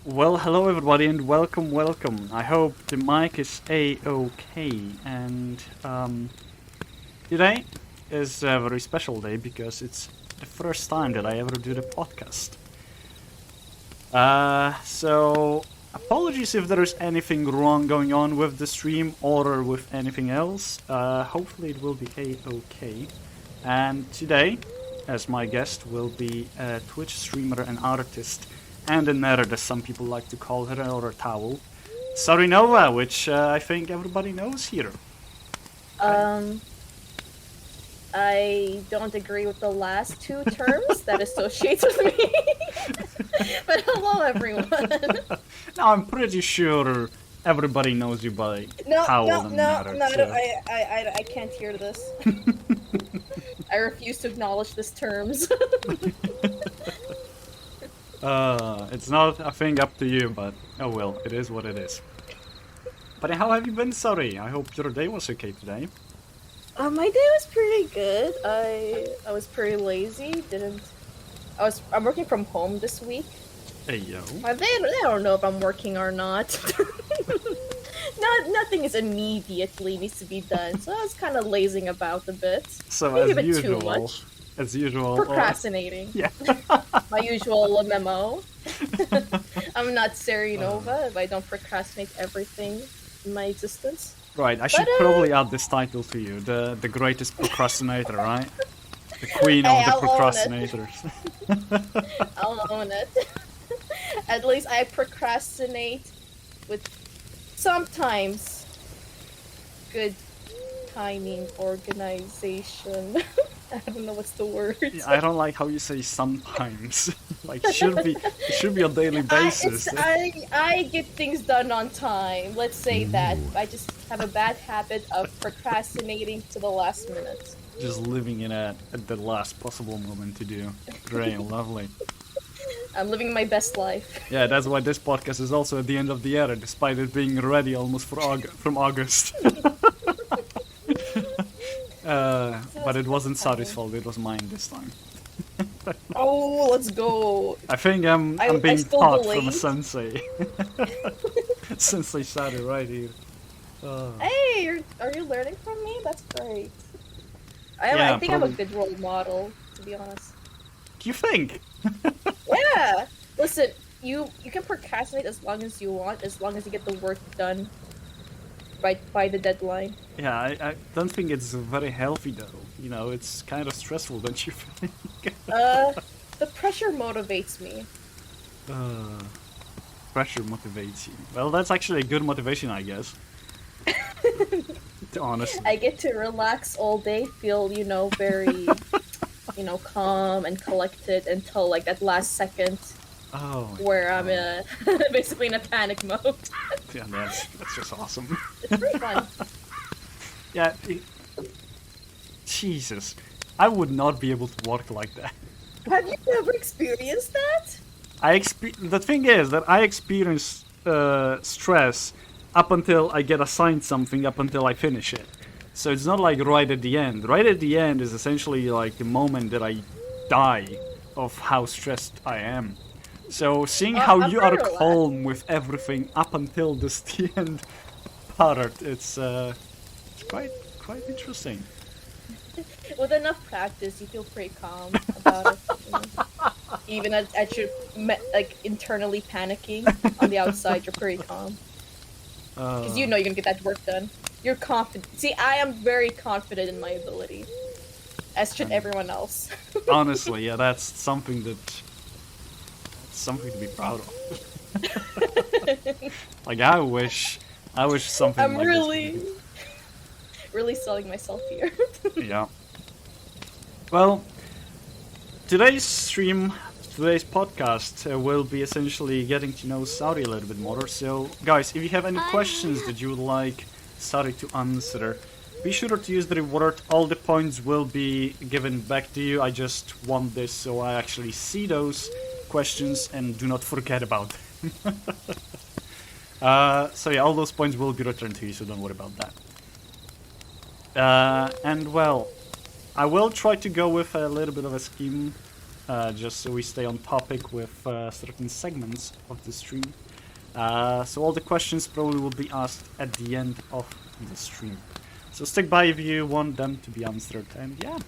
Well, hello everybody and welcome. I hope the mic is a-okay. And today is a very special day because it's the first time that I ever do the podcast. So apologies if there is anything wrong going on with the stream or with anything else. Hopefully it will be a-okay. And today, as my guest, will be a Twitch streamer and artist. And a nerd, as some people like to call her, or a towel. Sarienova, which I think everybody knows here. I don't agree with the last two terms that associates with me. But hello, everyone. Now, I'm pretty sure everybody knows you by towel and nerd. No, I can't hear this. I refuse to acknowledge these terms. It's not a thing up to you, but oh well, it is what it is. But how have you been, Sarie? I hope your day was okay today. My day was pretty good. I was pretty lazy. I'm working from home this week. Hey yo. They don't know if I'm working or not. Nothing is immediately needs to be done, so I was kind of lazing about a bit. So maybe as a bit usual. Too much. As usual. Procrastinating. Yeah. My usual memo. I'm not Sarienova if I don't procrastinate everything in my existence. Right, I should probably add this title to you, the greatest procrastinator, right? The queen of the procrastinators. I'll own it. At least I procrastinate with sometimes good timing, organization. I don't know what's the word. Yeah, I don't like how you say sometimes. Like it should be on daily basis. I get things done on time. Let's say that. I just have a bad habit of procrastinating to the last minute. Just living in at the last possible moment to do. Great, lovely. I'm living my best life. Yeah, that's why this podcast is also at the end of the year, despite it being ready almost from August. But it wasn't Sarie's fault, it was mine this time. Oh, let's go. I think I'm being taught from a sensei. Sensei Sarie right here. Hey, are you learning from me? That's great. I think I'm a good role model, to be honest. You think? Yeah. Listen, you can procrastinate as long as you want, as long as you get the work done right by the deadline. Yeah, I don't think it's very healthy though. You know, it's kind of stressful, don't you think? The pressure motivates me. Pressure motivates you. Well, that's actually a good motivation, I guess. Honestly. I get to relax all day, feel, very, calm and collected until like that last second. Oh. Where I'm basically in a panic mode. Yeah, that's just awesome. It's pretty fun. Yeah. Jesus, I would not be able to work like that. Have you ever experienced that? The thing is that I experience stress up until I get assigned something, up until I finish it. So it's not like right at the end. Right at the end is essentially like the moment that I die of how stressed I am. So seeing how you are calm with everything up until this the end part, it's quite interesting. With enough practice, you feel pretty calm about it. Even at your internally panicking, on the outside you're pretty calm. Because you're gonna get that work done. You're confident. See, I am very confident in my ability. As should everyone else. Honestly, yeah, that's something to be proud of. Like I wish something I'm like really selling myself here. Yeah. Well, today's podcast will be essentially getting to know Sarie a little bit more. So, guys, if you have any questions that you would like Sarie to answer, be sure to use the reward. All the points will be given back to you. I just want this so I actually see those questions and do not forget about them. So yeah, all those points will be returned to you, so don't worry about that. And well, I will try to go with a little bit of a scheme just so we stay on topic with certain segments of the stream. So all the questions probably will be asked at the end of the stream. So stick by if you want them to be answered, and yeah.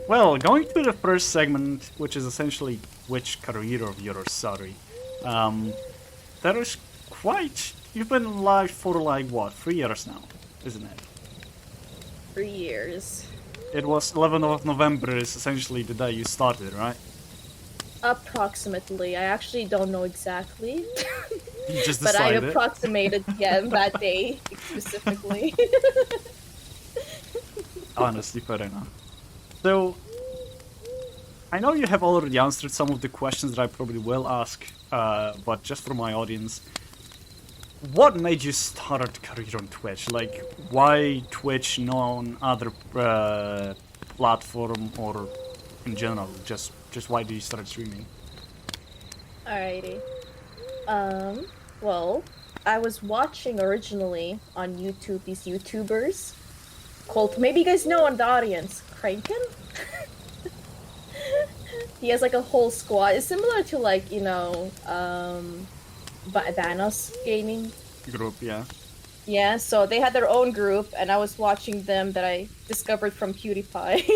Well, going to the first segment, which is essentially which career of yours, Sarie. That is quite... You've been live for like, what, 3 years now, isn't it? 3 years. It was 11th of November is essentially the day you started, right? Approximately. I actually don't know exactly. You just but I decided. approximated, yeah, that day specifically. Honestly, fair enough. So, I know you have already answered some of the questions that I probably will ask, but just for my audience, what made you start a career on Twitch? Like, why Twitch, no on other platform, or in general? Just why do you start streaming? Alrighty. Well, I was watching originally on YouTube these YouTubers called, maybe you guys know on the audience, Kraken? He has like a whole squad. It's similar to like, you know, Vanos Gaming Group, yeah. Yeah, so they had their own group, and I was watching them that I discovered from PewDiePie.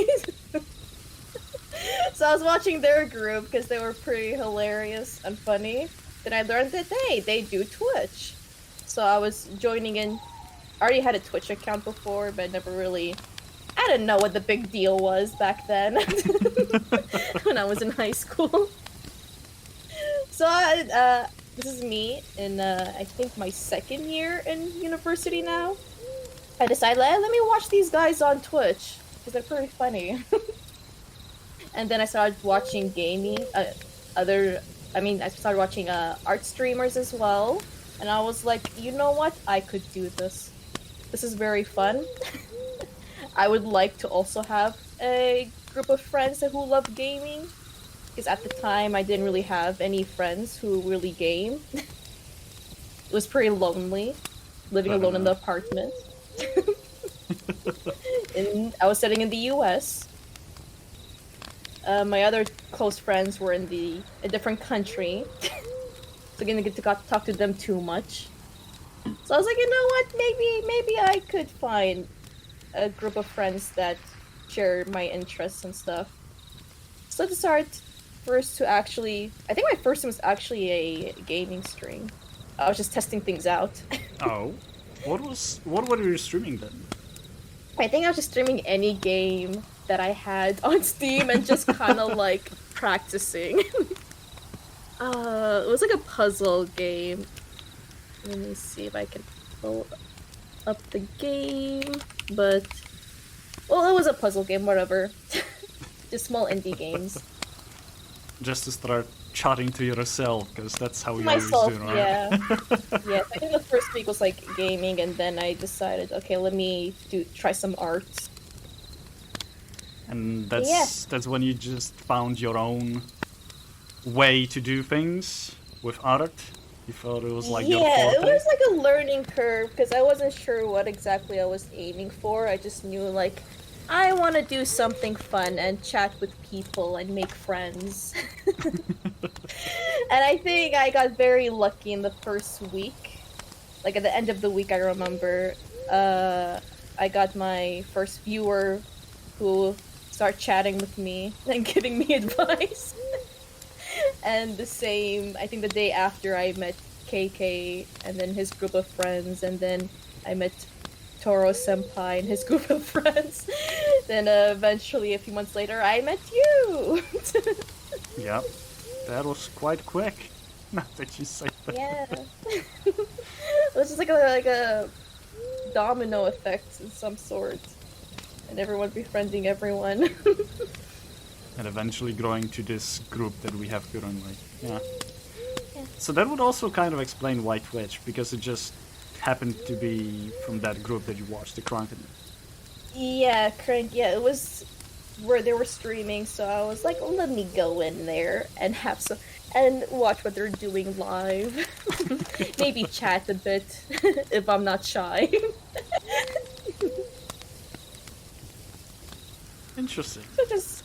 So I was watching their group because they were pretty hilarious and funny. Then I learned that, hey, they do Twitch. So I was joining in. I already had a Twitch account before, but I didn't know what the big deal was back then when I was in high school. So this is me in, I think, my second year in university now. I decided, let me watch these guys on Twitch, because they're pretty funny. And then I started watching gaming, I started watching art streamers as well. And I was like, you know what? I could do this. This is very fun. I would like to also have a group of friends who love gaming. Because at the time, I didn't really have any friends who really game. It was pretty lonely, living alone in the apartment. And I was studying in the US. My other close friends were in a different country. So I didn't get to talk to them too much. So I was like, you know what? Maybe I could find a group of friends that share my interests and stuff. So to start, I think my first one was actually a gaming stream. I was just testing things out. Oh, what were you streaming then? I think I was just streaming any game that I had on Steam and just kind of like practicing. It was like a puzzle game. Let me see if I can pull up the game. But, well, it was a puzzle game, whatever. Just small indie games. Just to start chatting to yourself, because that's how you Myself, always do, right? yeah. Yeah, I think the first week was like gaming, and then I decided, okay, let me try some art. And that's when you just found your own way to do things with art. You thought it was like your forte? Yeah, it was like a learning curve because I wasn't sure what exactly I was aiming for. I just knew like I want to do something fun and chat with people and make friends. And I think I got very lucky in the first week. Like at the end of the week, I remember I got my first viewer who started chatting with me and giving me advice. And the same, I think the day after I met KK and then his group of friends, and then I met Toro Senpai and his group of friends. Then eventually, a few months later, I met you! Yep, that was quite quick. Not that you say that. Yeah. It was just like a domino effect of some sort. And everyone befriending everyone. And eventually growing to this group that we have currently. Yeah. So that would also kind of explain why Twitch, because it just happened to be from that group that you watched, the Crank. Yeah, it was where they were streaming, so I was like, let me go in there and and watch what they're doing live. Maybe chat a bit, if I'm not shy. Interesting. So just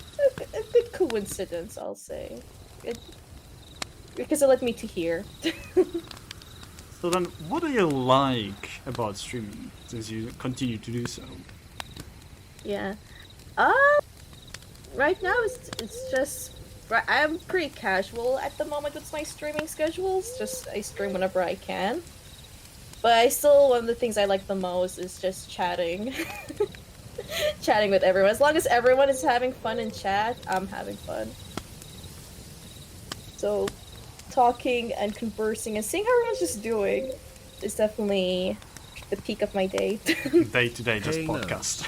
a good coincidence, I'll say. Because it led me to here. So then, what do you like about streaming, since you continue to do so? Yeah. Right now it's just I'm pretty casual at the moment with my streaming schedules. Just I stream whenever I can. But I still one of the things I like the most is just chatting. Chatting with everyone. As long as everyone is having fun in chat, I'm having fun. So talking and conversing and seeing how everyone's just doing is definitely the peak of my day. Day to day, just Hey, podcast.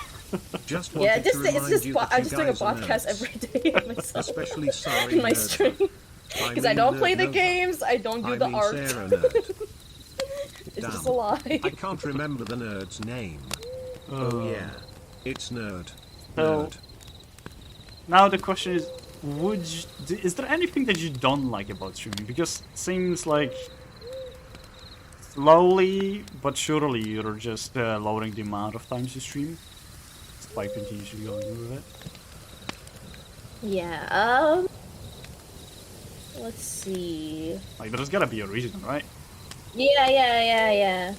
Just Yeah, wanted to it's remind just you that I'm you just doing a guys are podcast nerds. every day myself. Especially Sarie in my nerd. stream. Because I mean don't play the Nova. games, I don't do I the mean art. Sarah nerd. It's just a Damn. lie. I can't remember the nerd's name. Oh yeah, it's nerd. So- Nerd. Now the question is, is there anything that you don't like about streaming? Because it seems like slowly but surely you're just lowering the amount of times you stream, despite continuously going with it. Yeah, let's see. Like, there's gotta be a reason, right? Yeah.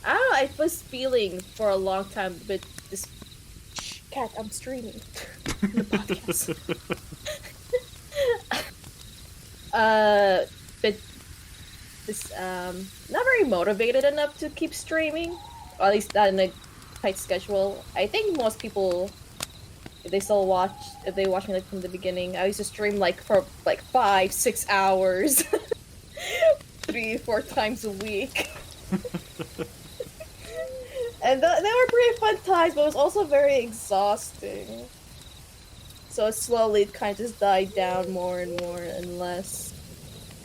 I don't know, I was feeling for a long time, but this... Shh, cat, I'm streaming. The podcast. But this, not very motivated enough to keep streaming. Or at least not in a tight schedule. I think most people, if they watch me like from the beginning, I used to stream like for like 5-6 hours. 3-4 times a week. And they were pretty fun times, but it was also very exhausting. So slowly it kind of just died down more and less.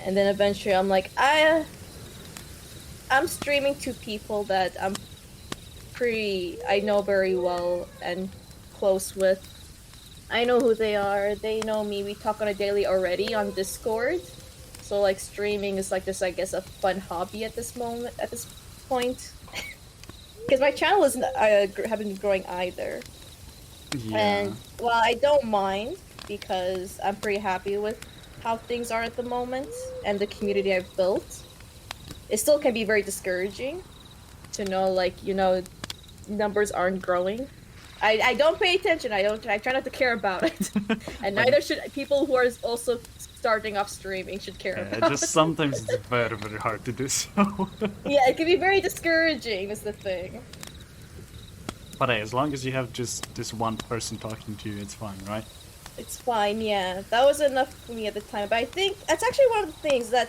And then eventually I'm like, I'm streaming to people that I know very well and close with. I know who they are, they know me, we talk on a daily already on Discord. So like streaming is like just, I guess, a fun hobby at this point. Because my channel isn't haven't been growing either. Yeah. And well, I don't mind because I'm pretty happy with how things are at the moment and the community I've built. It still can be very discouraging to know, like, numbers aren't growing. I don't pay attention. I try not to care about it, and neither should people who are also starting off streaming should care about Just it. sometimes it's very, very hard to do so. Yeah, it can be very discouraging. Is the thing. But hey, as long as you have just this one person talking to you, it's fine, right? It's fine, yeah. That was enough for me at the time. But I think that's actually one of the things that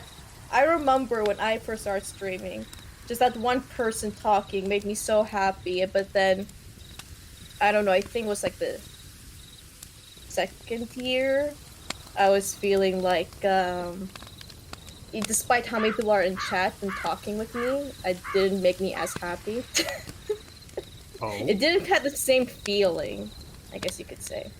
I remember when I first started streaming. Just that one person talking made me so happy. But then, I don't know, I think it was like the second year, I was feeling like, despite how many people are in chat and talking with me, it didn't make me as happy. Oh. It didn't have the same feeling, I guess you could say.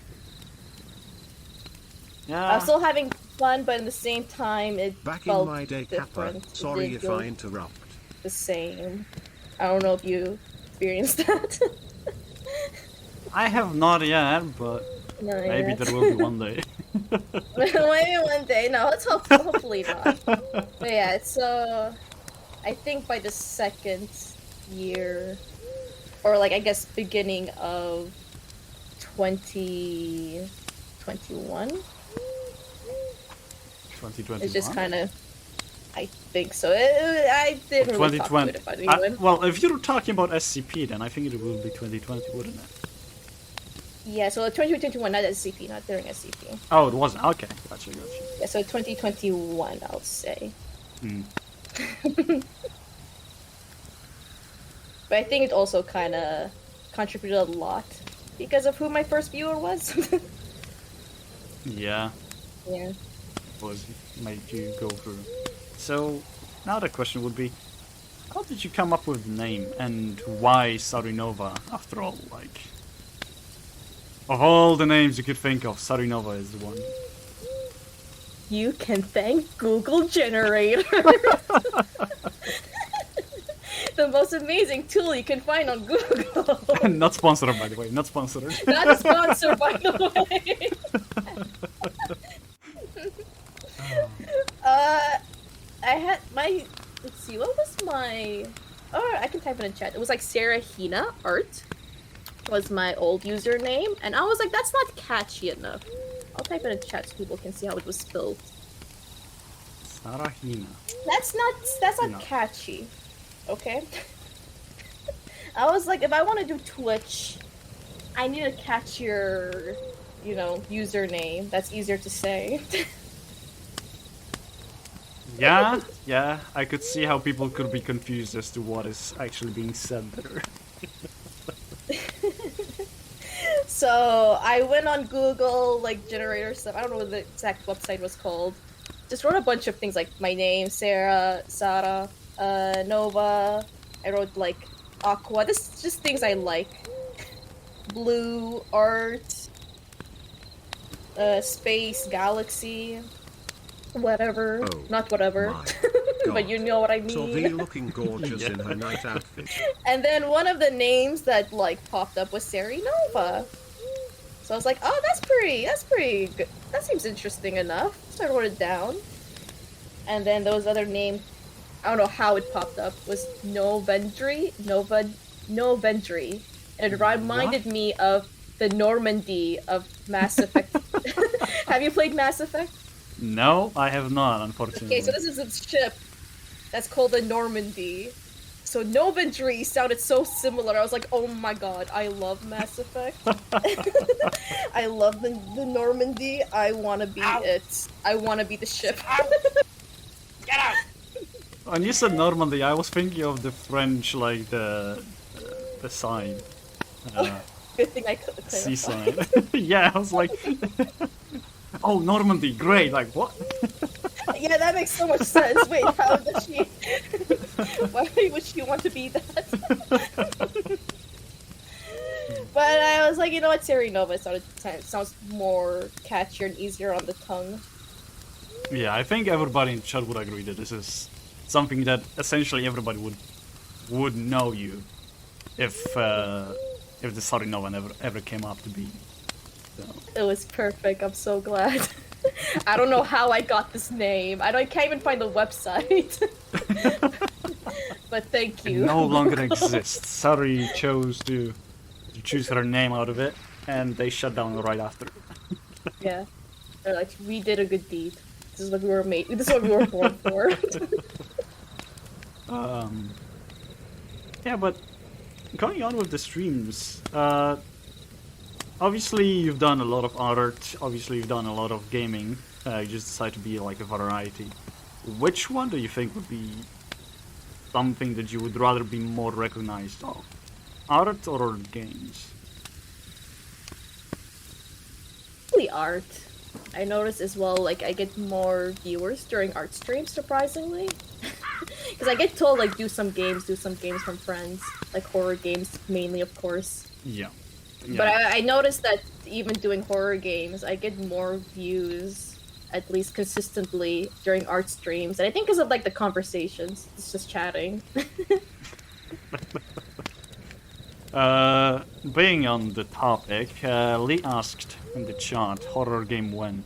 I Yeah. was still having fun, but at the same time, it Back felt in my day, Kappa. different. It Sorry didn't if feel I interrupt. the same. I don't know if you experienced that. I have not yet, but No, maybe yet. there will be one day. Maybe one day. No, let's hopefully not. But yeah, so I think by the second year, or like I guess beginning of 2021, 2021. it's just kind of. I think so. I didn't really talk to it about anyone. Well, if you're talking about SCP, then I think it will be 2020, wouldn't it? Yeah, so 2021, not SCP, not during SCP. Oh, it wasn't. Okay, gotcha. Yeah, so 2021, I'll say. Hmm. But I think it also kind of contributed a lot because of who my first viewer was. Yeah, Yeah. was made you go through. So now the question would be, how did you come up with the name and why Sarienova? After all, like, of all the names you could think of, Sarienova is the one. You can thank Google Generator. the most amazing tool you can find on Google. Not sponsored, by the way. Not sponsored. Not a sponsor, by the way. I had my. Let's see. What was my? Oh, I can type it in chat. It was like Sarahina Art. Was my old username, and I was like, that's not catchy enough. I'll type it in chat so people can see how it was spelled. Sarahina. That's not No. catchy. Okay. I was like, if I want to do Twitch, I need a catchier, username that's easier to say. Yeah, yeah. I could see how people could be confused as to what is actually being said there. So I went on Google, like generator stuff. I don't know what the exact website was called. Just wrote a bunch of things like my name, Sarah, Sara, Nova. I wrote like Aqua. This is just things I like. Blue, art, space, galaxy, whatever. Oh, Not whatever. my But God. you know what I mean. Sylvie looking gorgeous in her night outfit. And then one of the names that like popped up was Sarienova. So I was like, oh, that's pretty good. That seems interesting enough. So I wrote it down. And then those other names, I don't know how it popped up, was Novendry. And it reminded me of the Normandy of Mass Effect. Have you played Mass Effect? No, I have not, unfortunately. Okay, so this is a ship that's called the Normandy. So Novendry sounded so similar. I was like, oh my god, I love Mass Effect. I love the Normandy. I want to be it. I want to be the ship. Get out! When you said Normandy, I was thinking of the French, like the sign. Good thing I could Sea sign. Yeah, I was like, oh, Normandy, great, like what? Yeah, that makes so much sense. Wait, how does she... Why would she want to be that? But I was like, you know what, Sarienova sounds more catchier and easier on the tongue. Yeah, I think everybody in chat would agree that this is something that essentially everybody would know you if the Sarienova ever came up to be. So. It was perfect. I'm so glad. I don't know how I got this name. I can't even find the website. But thank It you. no longer exists. Sarie chose to choose her name out of it, and they shut down right after. Yeah. They're like, we did a good deed. This is what we were made. This is what we were born for. Yeah, but going on with the streams, obviously you've done a lot of art, obviously you've done a lot of gaming, you just decided to be like a variety. Which one do you think would be something that you would rather be more recognized of? Art or games? Probably art. I noticed as well, like, I get more viewers during art streams, surprisingly. Because I get told, like, do some games from friends. Like, horror games, mainly, of course. Yeah. But I noticed that even doing horror games, I get more views, at least consistently, during art streams. And I think because of, like, the conversations. It's just chatting. Being on the topic, Lee asked in the chat, horror game when?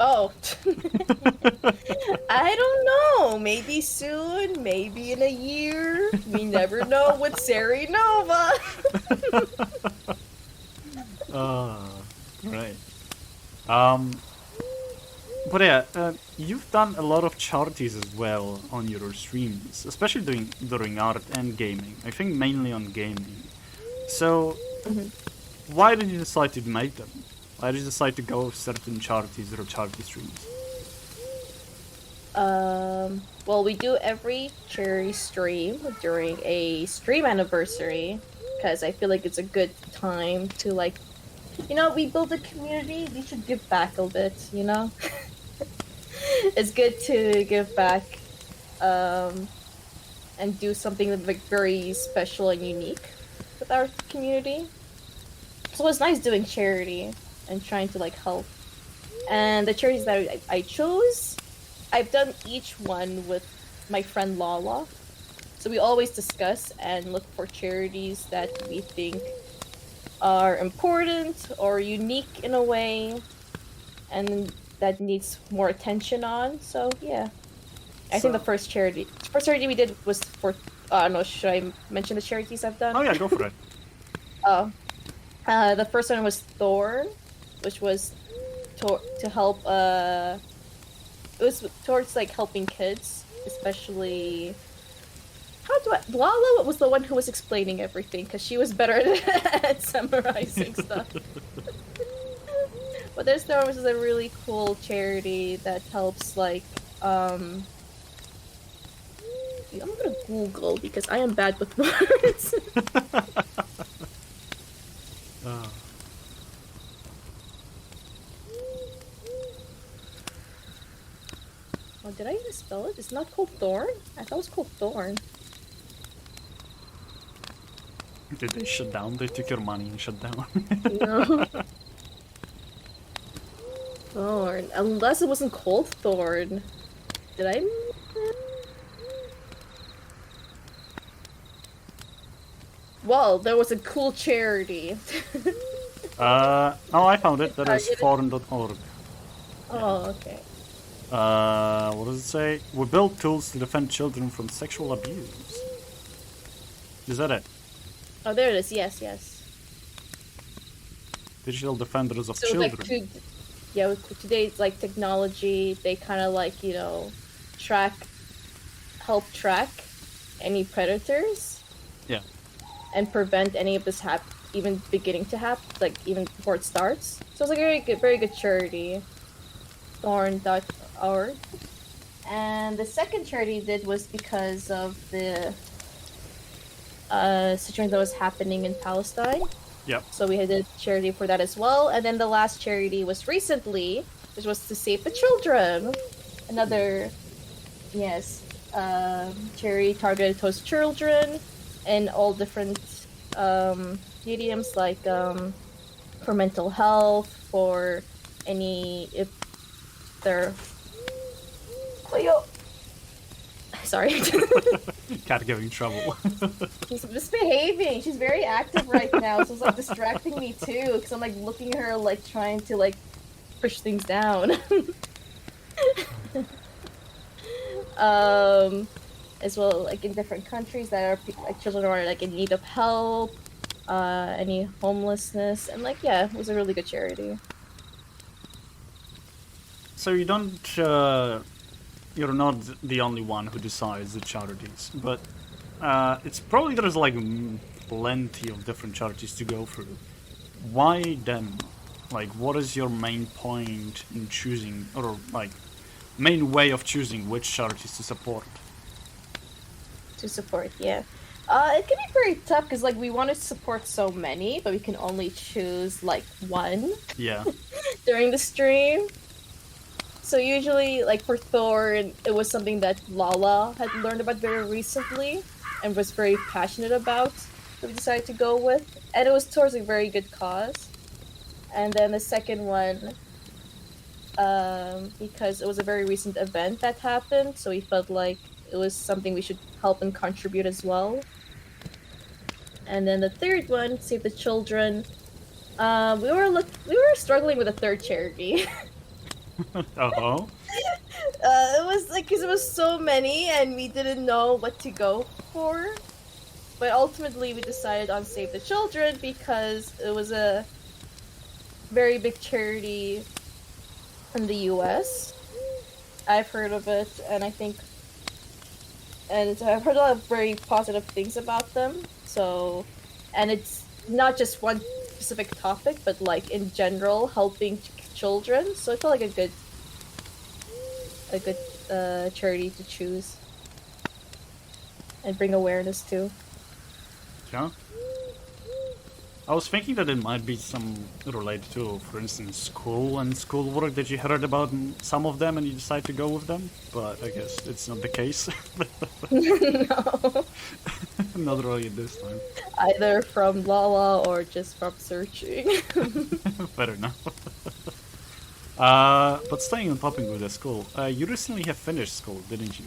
Oh. I don't know. Maybe soon, maybe in a year. We never know with Sarienova. Right. But yeah, you've done a lot of charities as well on your streams, especially during art and gaming. I think mainly on gaming. So, why did you decide to make them? Why did you decide to go certain charities or charity streams? Well, we do every charity stream during a stream anniversary, because I feel like it's a good time to, like, you know, we build a community, we should give back a bit, you know? It's good to give back, and do something like very special and unique with our community. So it's nice doing charity and trying to, like, help. And the charities that I chose, I've done each one with my friend Lala. So we always discuss and look for charities that we think are important or unique in a way, and that needs more attention on. So yeah, I think the first charity we did was for. No, should I mention the charities I've done? Oh yeah, go for it. Oh, the first one was Thorn, which was to help. It was towards like helping kids, especially. Lala was the one who was explaining everything because she was better at summarizing stuff. But there's Thorn, which is a really cool charity that helps like I'm gonna Google because I am bad with words. Oh, did I even spell it? It's not called Thorn? I thought it was called Thorn. Did they shut down? They took your money and shut down. No. Thorn. Unless it wasn't called Thorn. Did I? Well, there was a cool charity. Oh, I found it. That is foreign.org. Oh, okay. What does it say? We build tools to defend children from sexual abuse. Is that it? Oh, there it is. Yes, yes. Digital defenders of So, children. like, yeah, with today's like technology, they kind of like help track any predators. Yeah. And prevent any of this even beginning to happen, like even before it starts. So it's like a very good charity. Thorn.org. And the second charity did was because of the situation that was happening in Palestine. Yep. So we had a charity for that as well. And then the last charity was recently, which was to save the children. Another, yes, charity targeted towards children in all different mediums, like for mental health, for if they're... Sorry. Cat giving trouble. She's misbehaving. She's very active right now, so it's like distracting me too, because I'm like looking at her, like trying to like push things down. As well, like in different countries that are like children are like in need of help, any homelessness, and like yeah, it was a really good charity. So you don't, you're not the only one who decides the charities, but it's probably there's like plenty of different charities to go through. Why them? Like, what is your main point in choosing, or like, main way of choosing which charities to support? To support, yeah. It can be very tough because like we want to support so many, but we can only choose like one. Yeah. During the stream. So usually, like for Thorn, it was something that Lala had learned about very recently and was very passionate about, so we decided to go with. And it was towards a very good cause. And then the second one, because it was a very recent event that happened, so we felt like it was something we should help and contribute as well. And then the third one, Save the Children. We were struggling with a third charity. Uh-oh. It was like because it was so many and we didn't know what to go for. But ultimately we decided on Save the Children because it was a very big charity in the US. I've heard of it and I've heard a lot of very positive things about them. So, and it's not just one specific topic, but like in general helping children. So it felt like a good charity to choose and bring awareness to. Yeah. I was thinking that it might be some related to, for instance, school and schoolwork that you heard about some of them and you decide to go with them, but I guess it's not the case. No. Not really this time. Either from Lala or just from searching. Fair enough. But staying on topic with the school, you recently have finished school, didn't you?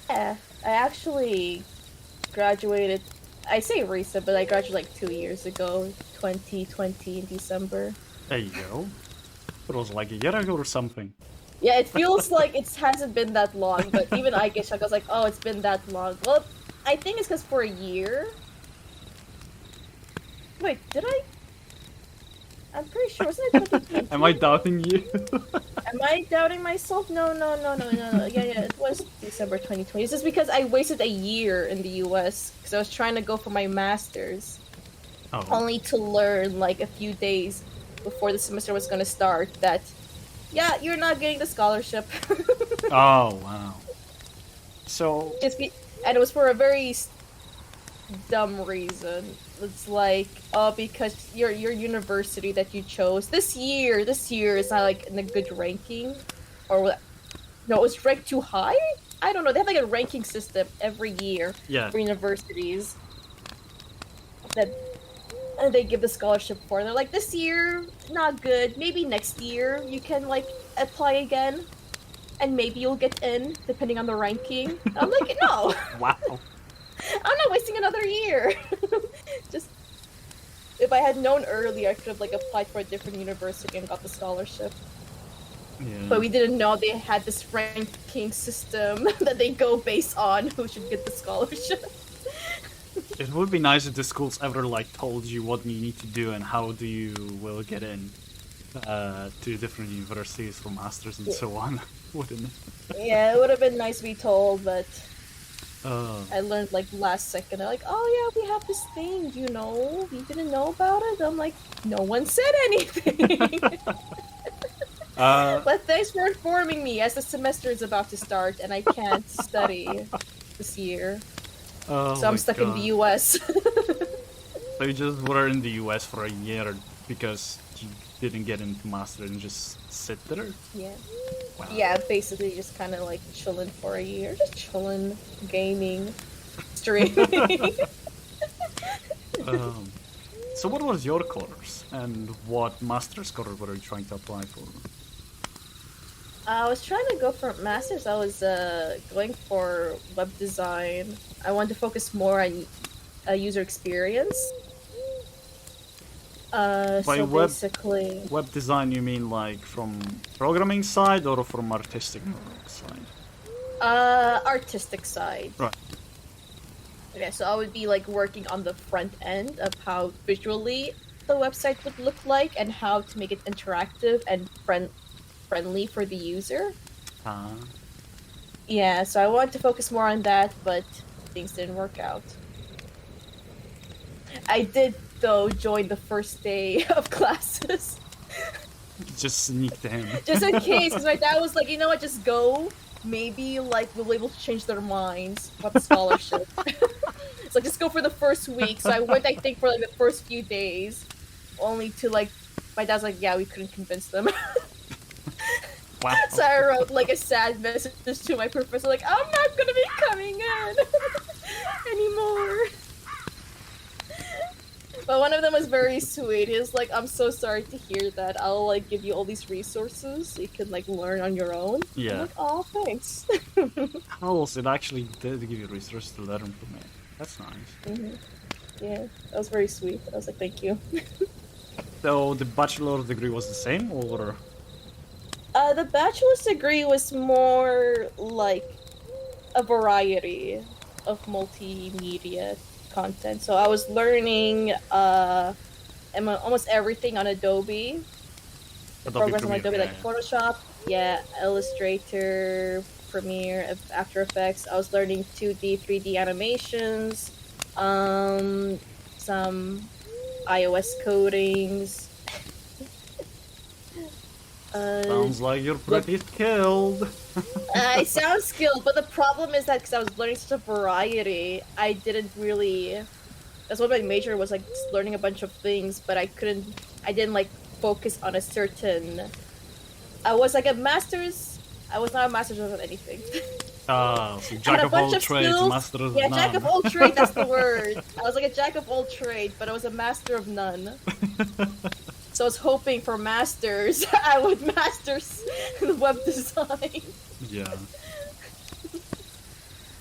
Yeah, I I actually graduated. I say recent, but I graduated like 2 years ago, 2020 in December. There you go. It was like a year ago or something. Yeah, it feels like it hasn't been that long, but even I get shocked. I was like, oh, it's been that long. Well, I think it's because for a year. Wait, did I? I'm pretty sure. Wasn't it 2020? Am I doubting you? Am I doubting myself? No. Yeah, it was December 2020. It's just because I wasted a year in the US because I was trying to go for my master's. Oh. Only to learn like a few days before the semester was gonna start that, yeah, you're not getting the scholarship. Oh, wow. So... And it was for a very dumb reason. It's like, oh, because your university that you chose this year is not like in a good ranking, or no, it was ranked too high. I don't know. They have like a ranking system every year for universities that they give the scholarship for. They're like, this year not good. Maybe next year you can like apply again, and maybe you'll get in depending on the ranking. I'm like, no. Wow. I'm not wasting another year. Just if I had known earlier, I could have like applied for a different university and got the scholarship. Yeah. But we didn't know they had this ranking system that they go based on who should get the scholarship. It would be nice if the schools ever like told you what you need to do and how do you will get in to different universities for masters and so on, wouldn't it? Yeah, it would have been nice to be told, but I learned like last second. They're like, oh yeah, we have this thing, you know? You didn't know about it? I'm like, no one said anything. But thanks for informing me as the semester is about to start and I can't study this year. Oh, so I'm stuck in the US. So you just were in the US for a year because you didn't get into master and just sit there? Yeah. Wow. Yeah, basically just kind of like chilling for a year. Just chilling, gaming, streaming. So what was your course and what master's course were you trying to apply for? I was trying to go for masters. I was going for web design. I wanted to focus more on user experience. So basically, web design, you mean like from programming side or from artistic side? Artistic side. Right. Okay, so I would be like working on the front end of how visually the website would look like and how to make it interactive and friendly for the user. Yeah, so I wanted to focus more on that, but things didn't work out. I did, though, join the first day of classes. Just sneaked in. Just in case, because my dad was like, you know what, just go. Maybe, like, we'll be able to change their minds about the scholarship. It's like, just go for the first week. So I went, I think, for, like, the first few days. Only to, like, my dad's like, yeah, we couldn't convince them. Wow. So I wrote, like, a sad message to my professor, like, I'm not gonna be coming in anymore. But one of them was very sweet. He was like, I'm so sorry to hear that. I'll, like, give you all these resources so you can, like, learn on your own. Yeah. I'm like, oh, thanks. How was it actually did give you resources to learn from it? That's nice. Mm-hmm. Yeah, that was very sweet. I was like, thank you. So the bachelor degree was the same, or? The bachelor's degree was more like a variety of multimedia content. So I was learning almost everything on Adobe. Programs on Adobe, like Photoshop, Illustrator, Premiere, After Effects. I was learning 2D, 3D animations, some iOS codings. Sounds like you're pretty skilled. I sound skilled, but the problem is that because I was learning such a variety, I didn't really. That's what my major was, like, just learning a bunch of things, but I didn't like focus on a certain. I was like a master's. I was not a master's of anything. So jack of all trades, master of none. Yeah, jack of all trades, that's the word. I was like a jack of all trades, but I was a master of none. So I was hoping for masters, I would master web design. Yeah.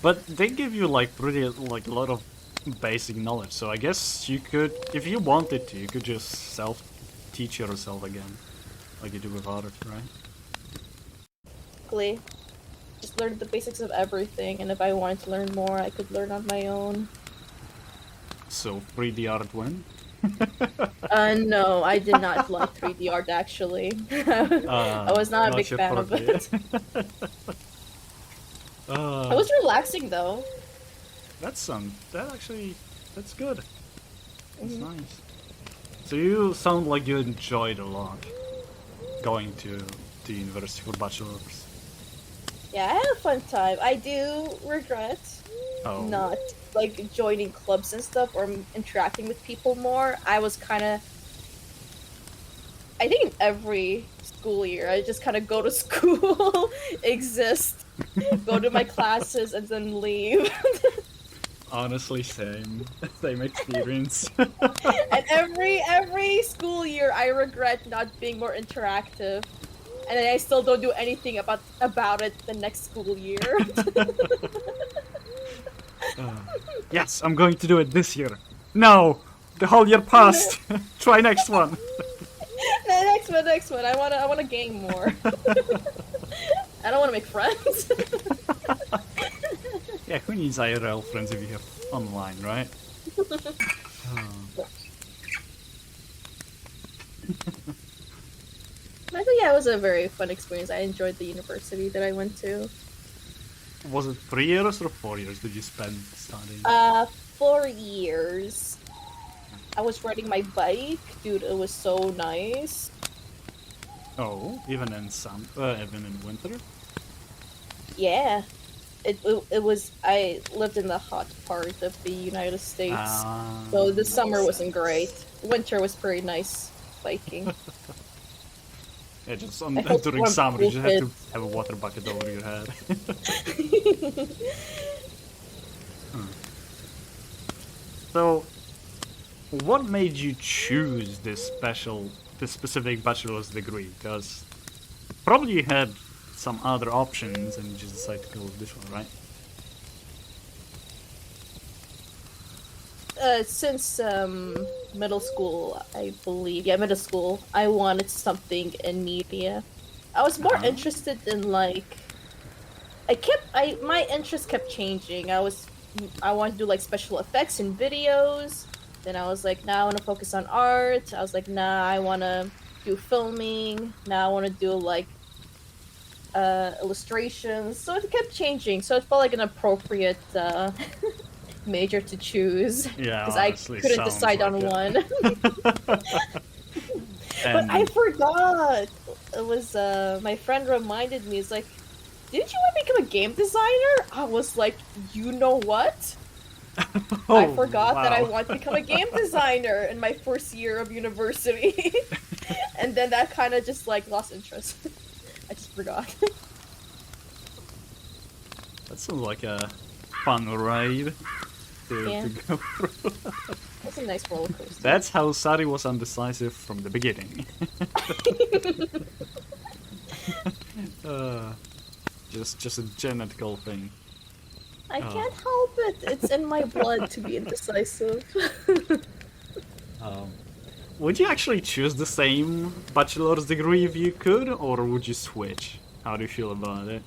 But they give you like pretty like a lot of basic knowledge, so I guess you could, if you wanted to, you could just self-teach yourself again, like you do with art, right? Basically, just learned the basics of everything, and if I wanted to learn more, I could learn on my own. So 3D art win? No, I did not like 3D art actually. I was not a big your fan of forte. it. It was relaxing though. That's good. That's Mhm. nice. So you sound like you enjoyed a lot going to university for bachelor's. Yeah, I had a fun time. I do regret Oh. not like joining clubs and stuff or interacting with people more. I was kind of, I think in every school year, I just kind of go to school, exist, go to my classes, and then leave. Honestly, same experience. And every school year, I regret not being more interactive, and then I still don't do anything about it the next school year. Yes, I'm going to do it this year. No, the whole year passed. Try next one. Next one. I wanna game more. I don't wanna make friends. Yeah, who needs IRL friends if you have online, right? I think yeah, it was a very fun experience. I enjoyed the university that I went to. Was it 3 years or 4 years did you spend studying? 4 years. I was riding my bike, dude. It was so nice. Oh, even in even in winter? Yeah, it was. I lived in the hot part of the United States, so the summer wasn't great. Winter was pretty nice biking. Yeah, just I felt during more summer, you just have to cool have a water bucket over your head. So, what made you choose this specific bachelor's degree? Because probably you had some other options and you just decided to go with this one, right? Since middle school, I believe. Yeah, middle school. I wanted something in media. I was more interested in like. My interest kept changing. I wanted to do like special effects in videos. Then I was like, nah, I want to focus on art. I was like, nah, I want to do filming. Now I want to do like illustrations. So it kept changing. So it felt like an appropriate major to choose. Yeah, Because I honestly, couldn't sounds decide on like it. one. But I forgot. It was my friend reminded me. It's like, didn't you want to become a game designer? I was like, you know what? I forgot that I wow. want to become a game designer in my first year of university. And then that kind of just like lost interest. I just forgot. That sounds like a fun ride Yeah. to go through. That's a nice roller coaster. That's how Sarie was undecisive from the beginning. Just a genetical thing. I can't help it. It's in my blood to be indecisive. Would you actually choose the same bachelor's degree if you could, or would you switch? How do you feel about it?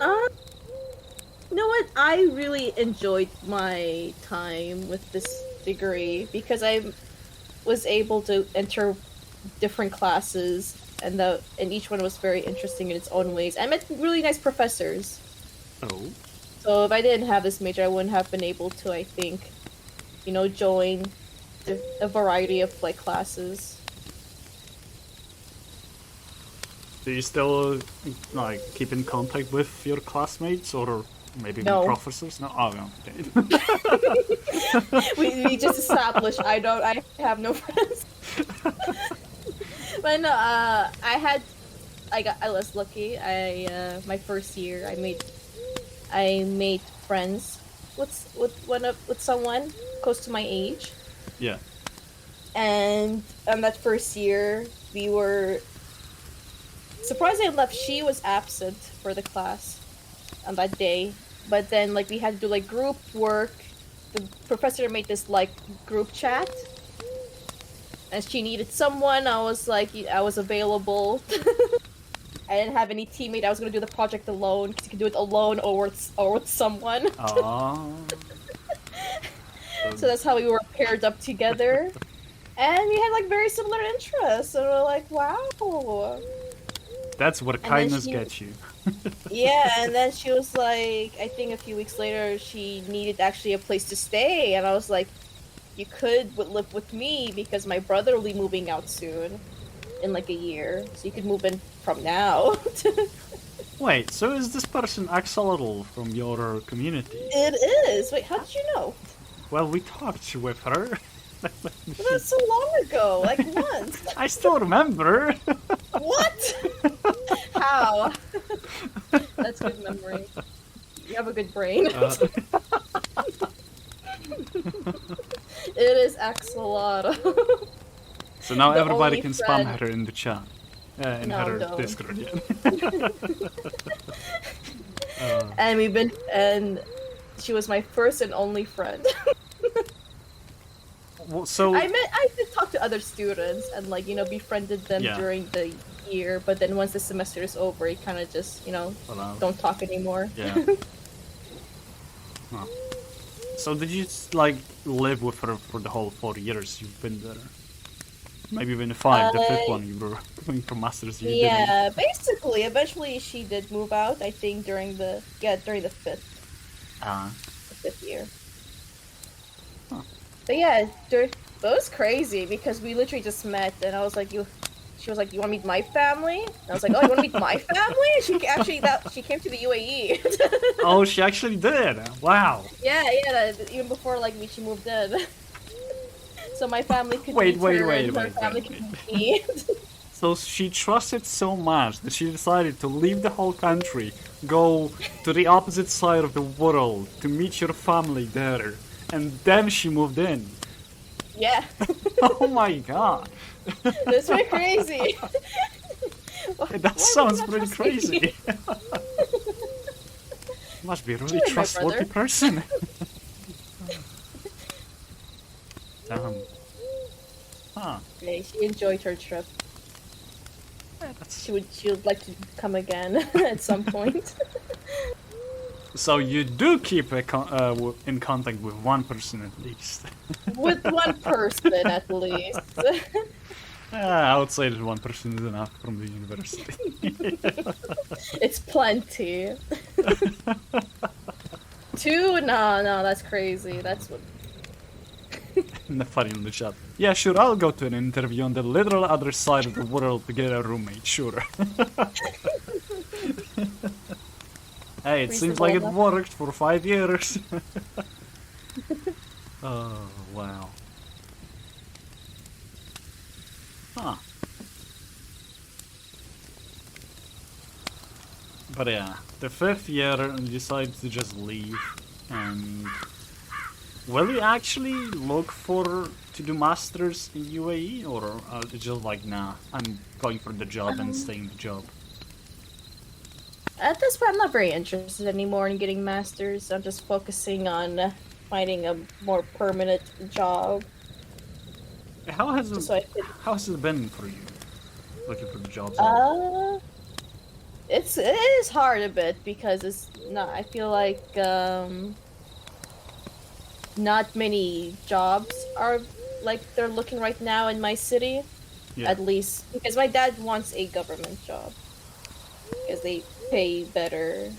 You know what? I really enjoyed my time with this degree because I was able to enter different classes, and each one was very interesting in its own ways. I met really nice professors. Oh. So if I didn't have this major, I wouldn't have been able to, I think, join a variety of like classes. Do you still like keep in contact with your classmates or maybe No. professors? No. Oh no. Okay. we just established I have no friends. But no, I was lucky. My first year I made friends with someone close to my age. Yeah. And that first year we were surprisingly enough, she was absent for the class on that day, but then like we had to do like group work. The professor made this like group chat, and she needed someone. I was like, I was available. I didn't have any teammate. I was gonna do the project alone because you can do it alone or with someone. Oh. So that's how we were paired up together, and we had like very similar interests. And we're like, wow. That's what kindness gets you. Yeah, and then she was like, I think a few weeks later, she needed actually a place to stay, and I was like, you could live with me because my brother will be moving out soon, in like a year, so you could move in from now. Wait, so is this person Axolotl from your community? It is. Wait, how did you know? Well, we talked with her. But that's so long ago, like once. I still remember. What? How? That's good memory. You have a good brain. It is Axolotl. So now The everybody only can friend- spam her in the chat. In No, her don't. Discord, yeah. And she was my first and only friend. Well, so I did talk to other students and like, befriended them Yeah. during the year, but then once the semester is over, you kind of just, Hello. don't talk anymore. Yeah. Huh. So did you like live with her for the whole 4 years you've been there? Maybe even the 5, the 5th one you were going for masters. You Yeah, basically. Eventually, she did move out. I think during the 5th year. Huh. But yeah, that was crazy because we literally just met, and I was like, She was like, "You want to meet my family?" And I was like, "Oh, you want to meet my family?" And she came to the UAE. Oh, she actually did. Wow. Yeah. Even before like she moved in. So my family could Wait, meet her, wait, and her wait, family wait, could meet me. So she trusted so much that she decided to leave the whole country, go to the opposite side of the world to meet your family there, and then she moved in. Yeah. Oh my god. That's pretty crazy. That sounds pretty crazy. Must be a really Join my trustworthy brother. person. Damn. Huh. Yeah, she enjoyed her trip. Yeah, that's... She would like to come again at some point. So you do keep in contact with one person at least. With one person at least. I would say that one person is enough from the university. It's plenty. 2? No, that's crazy. That's what. And the funny in the chat. Yeah, sure, I'll go to an interview on the literal other side of the world to get a roommate, sure. Hey, it seems like it worked for 5 years. Oh, wow. Huh. But yeah, the 5th year you decide to just leave, and will you actually look to do masters in UAE, or it's just like, nah, I'm going for the job and staying the job? At this point, I'm not very interested anymore in getting masters. I'm just focusing on finding a more permanent job. How has So I could, it been for you, looking for the jobs? it is hard a bit because it's not. I feel like not many jobs are like they're looking right now in my city. Yeah. At least because my dad wants a government job because they pay better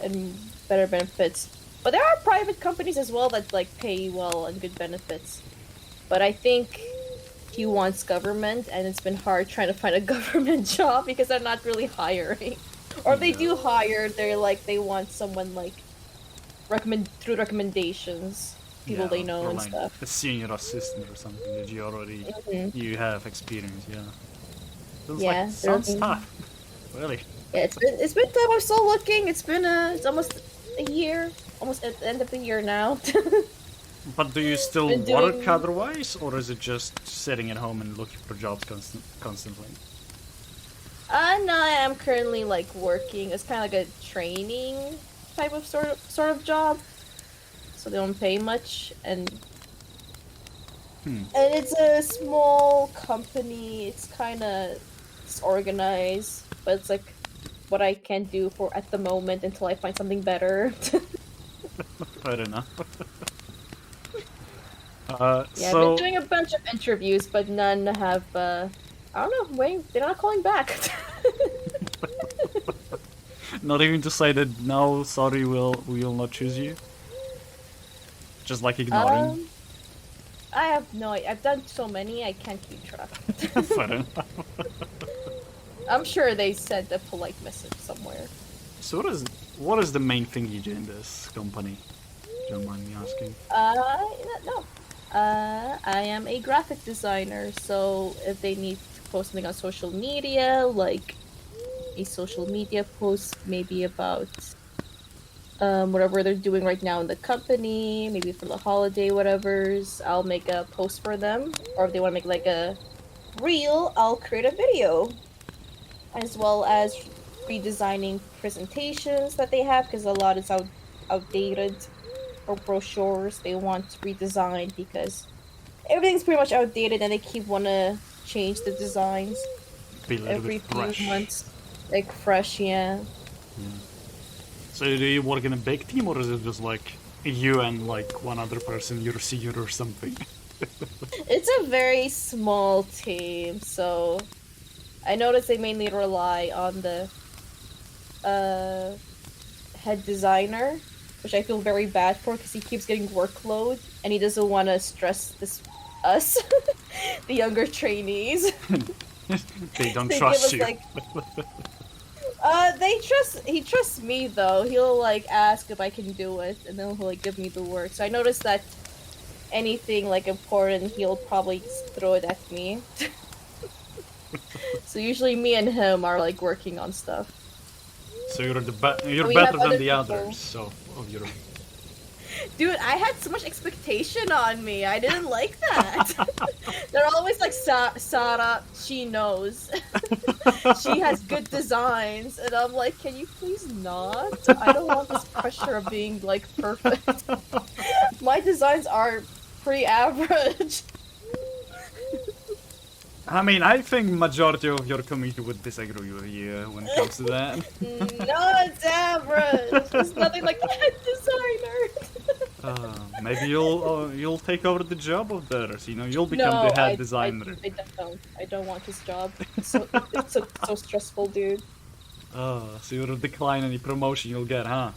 and better benefits. But there are private companies as well that like pay well and good benefits. But I think he wants government, and it's been hard trying to find a government job because they're not really hiring. Or if they do hire, they want someone like through recommendations, people they know or and like stuff. a senior assistant or something that you already you have experience. Yeah. Feels Yeah, like, sounds they're- tough. Really. Yeah, it's been tough. I'm still looking. It's been it's almost a year, almost at the end of the year now. But do you still Been work doing- otherwise, or is it just sitting at home and looking for jobs constantly? No, I am currently like working. It's kind of like a training type of sort of job, so they don't pay much, and it's a small company. It's kind of disorganized, but it's like what I can do for at the moment until I find something better. Fair enough. Yeah, so I've been doing a bunch of interviews, but none have. I don't know. Wait, they're not calling back. not even to say that no, sorry, we will not choose you. Just like ignoring. I have no. I've done so many, I can't keep track. Fair enough. I'm sure they sent a polite message somewhere. So what is the main thing you do in this company? Don't mind me asking. No. I am a graphic designer, so if they need to post something on social media, like a social media post maybe about whatever they're doing right now in the company, maybe for the holiday, whatever's, I'll make a post for them. Or if they want to make like a reel, I'll create a video. As well as redesigning presentations that they have, because a lot is outdated, or brochures they want redesigned because everything's pretty much outdated and they keep want to change the designs Be a little every bit fresh. few months. Like fresh, yeah. So do you work in a big team, or is it just like you and like one other person, your senior or something? It's a very small team, so I noticed they mainly rely on the head designer, which I feel very bad for because he keeps getting workload and he doesn't want to stress us, the younger trainees. They don't They trust give you. us, he trusts me though. He'll like ask if I can do it, and then he'll like give me the work. So I noticed that anything like important, he'll probably throw it at me. So usually me and him are like working on stuff. So you're We better have than other the people. others of your. Dude, I had so much expectation on me. I didn't like that. They're always like, Sarah, she knows. She has good designs. And I'm like, can you please not? I don't want this pressure of being like perfect. My designs are pretty average. I mean, I think majority of your community would disagree with you when it comes to that. No, it's average. There's nothing like that designer. Maybe you'll take over the job of theirs. You know, you'll become No, the head designer. I don't want his job. It's so stressful, dude. So you'll decline any promotion you'll get, huh?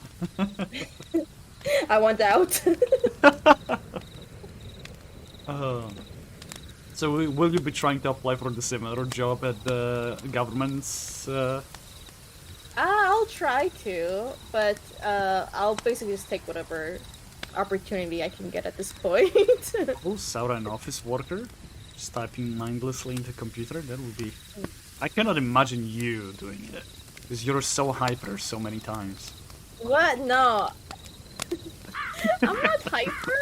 I want out. So will you be trying to apply for the similar job at the government's? I'll try to, but I'll basically just take whatever opportunity I can get at this point. Oh, Sarie, an office worker, just typing mindlessly into computer. That would be. I cannot imagine you doing it because you're so hyper so many times. What? No. I'm not hyper.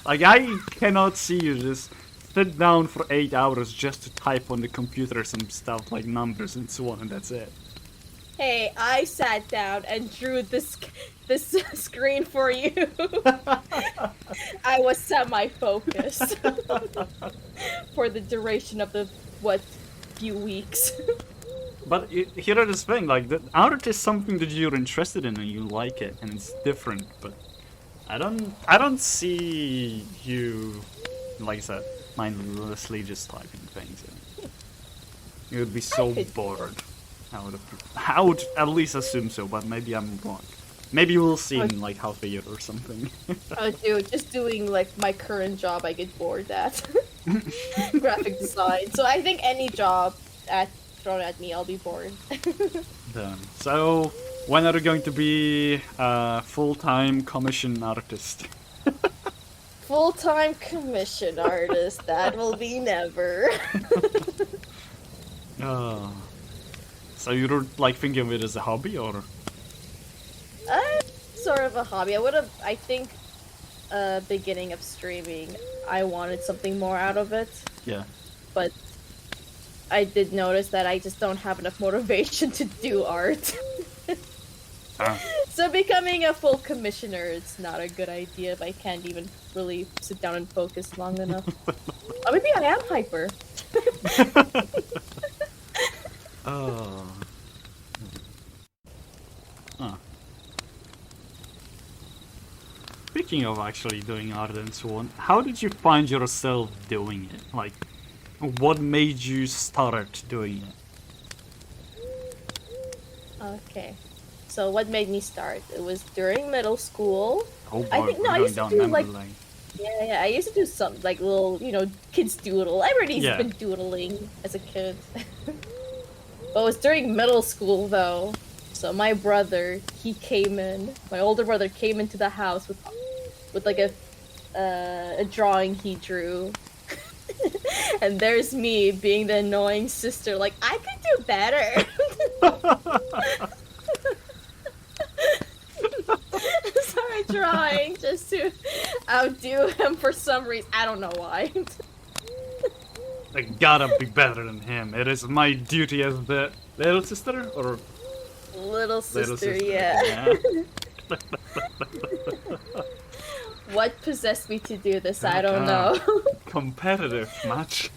Like I cannot see you just sit down for 8 hours just to type on the computer some stuff like numbers and so on, and that's it. Hey, I sat down and drew this screen for you. I was semi-focused for the duration of the few weeks. But here is the thing, like the art is something that you're interested in and you like it, and it's different. But I don't see you, like I said, mindlessly just typing things. You would be so bored. I would at least assume so, but maybe I'm wrong. Maybe we'll see in like half a year or something. Oh, dude, just doing like my current job, I get bored at graphic design. So I think any job thrown at me, I'll be bored. Done. So when are you going to be a full-time commission artist? Full-time commission artist, that will be never. So you're like thinking of it as a hobby, or? Sort of a hobby. I think, beginning of streaming, I wanted something more out of it. Yeah. But I did notice that I just don't have enough motivation to do art. So becoming a full commissioner is not a good idea if I can't even really sit down and focus long enough. Or maybe I am hyper. Oh. Huh. Speaking of actually doing art and so on, how did you find yourself doing it? Like, what made you start doing it? Okay. So what made me start? It was during middle school. Oh boy, I think no, we're I going used to down do memory like lane. yeah, I used to do some like little, kids doodle. Everybody's Yeah. been doodling as a kid. But it was during middle school though. So my brother, my older brother came into the house with like a drawing he drew. And there's me being the annoying sister, like, I could do better. Started drawing just to outdo him for some reason. I don't know why. I gotta be better than him. It is my duty as the little sister, or Little sister, little sister. yeah. What possessed me to do this? I don't know. Competitive match.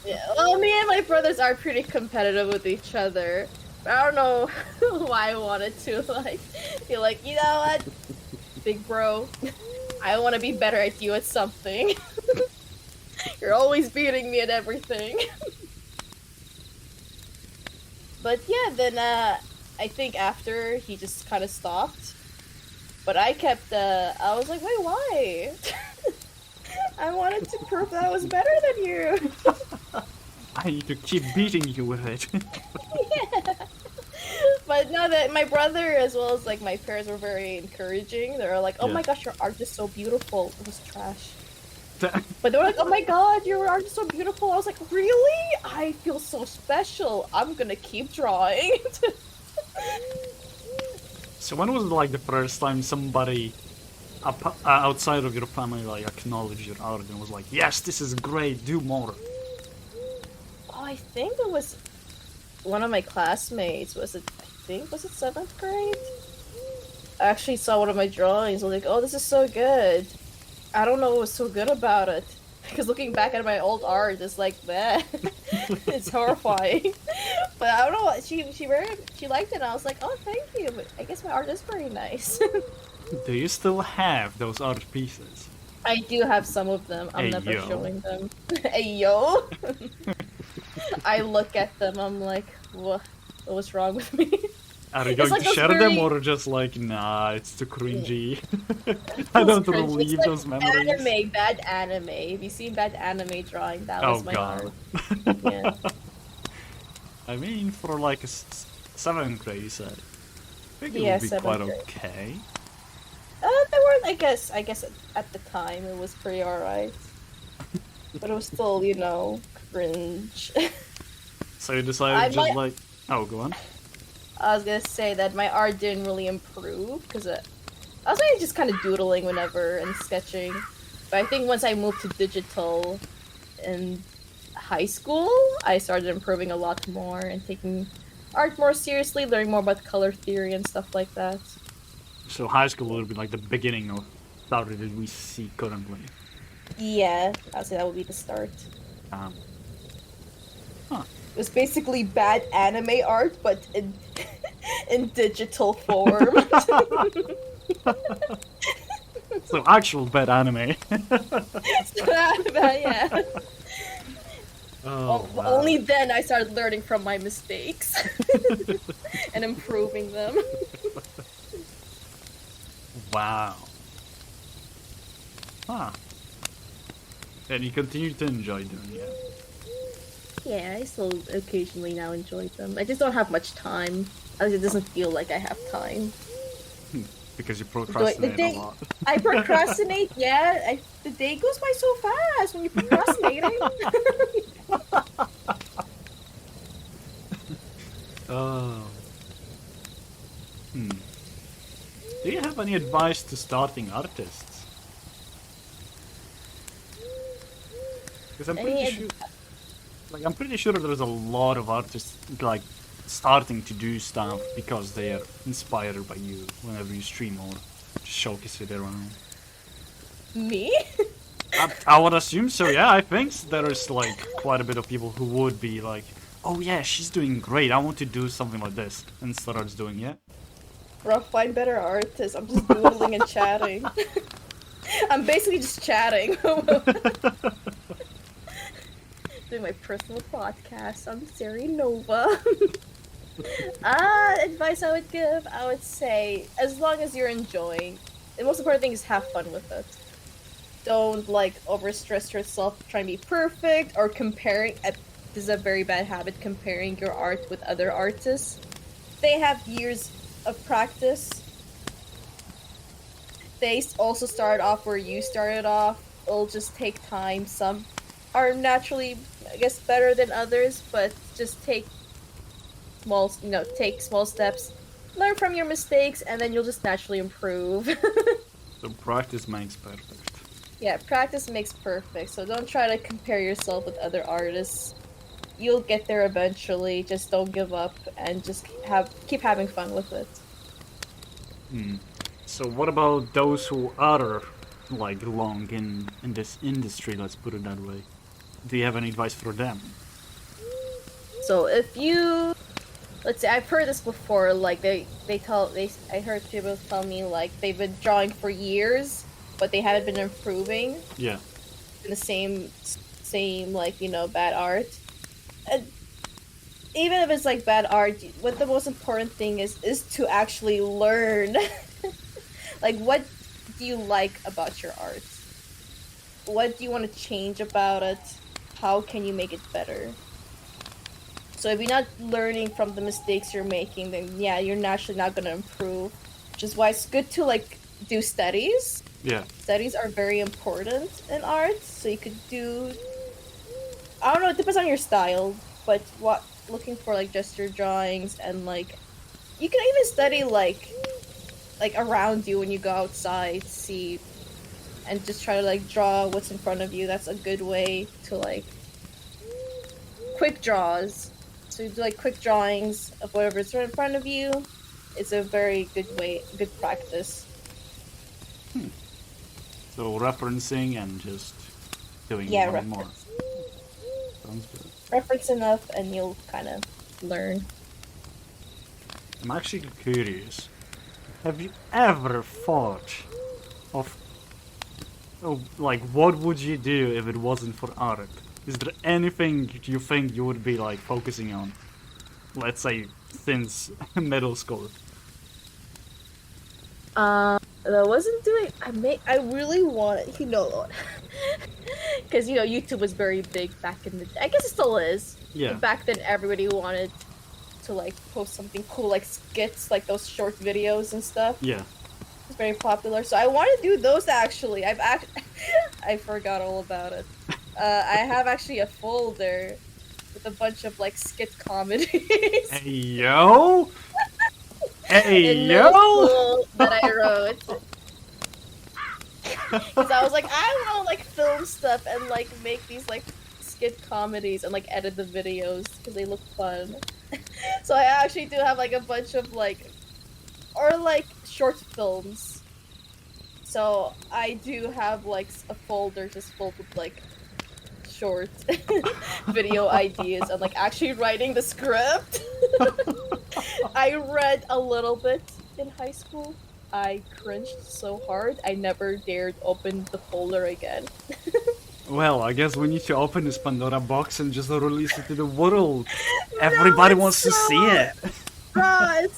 Yeah, well, me and my brothers are pretty competitive with each other. I don't know why I wanted to, be like, you know what, big bro, I want to be better at you at something. You're always beating me at everything. But yeah, then I think after he just kind of stopped. But I kept, I was like, wait, why? I wanted to prove that I was better than you. I need to keep beating you with it. Yeah. But no, that my brother as well as like my parents were very encouraging. They were like, "Oh Yeah. my gosh, your art is so beautiful." It was trash. But they were like, "Oh my god, your art is so beautiful." I was like, "Really? I feel so special. I'm gonna keep drawing." So when was like the first time somebody outside of your family like acknowledged your art and was like, "Yes, this is great. Do more." Oh, I think it was one of my classmates. Was it 7th grade? I actually saw one of my drawings. I was like, oh, this is so good. I don't know what was so good about it. Because looking back at my old art, it's like, meh. It's horrifying. But I don't know. She liked it. And I was like, oh, thank you. But I guess my art is very nice. Do you still have those art pieces? I do have some of them. I'm never Ayo. showing them. Ayo. I look at them. I'm like, what's wrong with me? Are you going like to those share them very- or just like, nah, it's too cringy? I don't It's cringy. relieve It's like those memories. Bad anime. Have you seen bad anime drawing? That was my God. art. Yeah. I mean, for like a 7th grade, you said. I think it Yeah, would be 7th quite grade. okay. There were, I guess at the time it was pretty alright. But it was still, cringe. So you decided I just might- like... Oh, go on. I was gonna say that my art didn't really improve because I was really just kind of doodling whenever and sketching. But I think once I moved to digital in high school, I started improving a lot more and taking art more seriously, learning more about color theory and stuff like that. So high school would be like the beginning of Sarie that we see currently. Yeah, I'd say that would be the start. Huh. It was basically bad anime art, but in digital form. So actual bad anime. Yeah. Oh, wow. Only then I started learning from my mistakes and improving them. Wow. Huh. And you continue to enjoy doing it. Yeah, I still occasionally now enjoy them. I just don't have much time. It doesn't feel like I have time. Because you procrastinate a lot. I procrastinate, yeah. The day goes by so fast when you're procrastinating. Oh. Do you have any advice to starting artists? Because I'm pretty sure there's a lot of artists like starting to do stuff because they are inspired by you whenever you stream or showcase it around? Me? I would assume so, yeah. I think there is like quite a bit of people who would be like, oh yeah, she's doing great, I want to do something like this, and starts doing it. Bro, find better artists. I'm just doodling and chatting. I'm basically just chatting. Doing my personal podcast on Sarienova. Advice I would give, I would say, as long as you're enjoying, the most important thing is have fun with it. Don't like overstress yourself trying to be perfect or comparing. This is a very bad habit, comparing your art with other artists. They have years of practice. They also start off where you started off. It'll just take time. Some are naturally, I guess, better than others, but just take small steps. Learn from your mistakes, and then you'll just naturally improve. So practice makes perfect. Yeah, practice makes perfect. So don't try to compare yourself with other artists. You'll get there eventually. Just don't give up, and just keep having fun with it. So what about those who are like long in this industry, let's put it that way? Do you have any advice for them? So if you, let's say, I've heard this before, like I heard people tell me like they've been drawing for years, but they haven't been improving. Yeah. In the same like, bad art. And even if it's like bad art, what the most important thing is to actually learn. Like, what do you like about your art? What do you want to change about it? How can you make it better? So if you're not learning from the mistakes you're making, then yeah, you're naturally not going to improve. Which is why it's good to like do studies. Yeah. Studies are very important in art. So you could do, I don't know, it depends on your style, but looking for like gesture drawings, and like you can even study like around you when you go outside, see, and just try to like draw what's in front of you. That's a good way to like quick draws. So you do like quick drawings of whatever's right in front of you. It's a very good practice. So referencing and just doing more and more. Sounds good. Reference enough and you'll kind of learn. I'm actually curious. Have you ever thought of, like, what would you do if it wasn't for art? Is there anything you think you would be, like, focusing on? Let's say, since middle school. I wasn't doing. I really want, because YouTube was very big back in the. I guess it still is. Yeah. But back then, everybody wanted to like post something cool, like skits, like those short videos and stuff. Yeah. It's very popular, so I want to do those actually. I forgot all about it. I have actually a folder with a bunch of like skit comedies. Hey yo! Hey yo! That I wrote. Because I was like, I want to like film stuff and like make these like skit comedies and like edit the videos because they look fun. So I actually do have like a bunch of like, or like short films. So I do have like a folder just full with like short video ideas and like actually writing the script. I read a little bit in high school. I cringed so hard I never dared open the folder again. Well, I guess we need to open this Pandora box and just release it to the world. Everybody wants to see it. Bruh,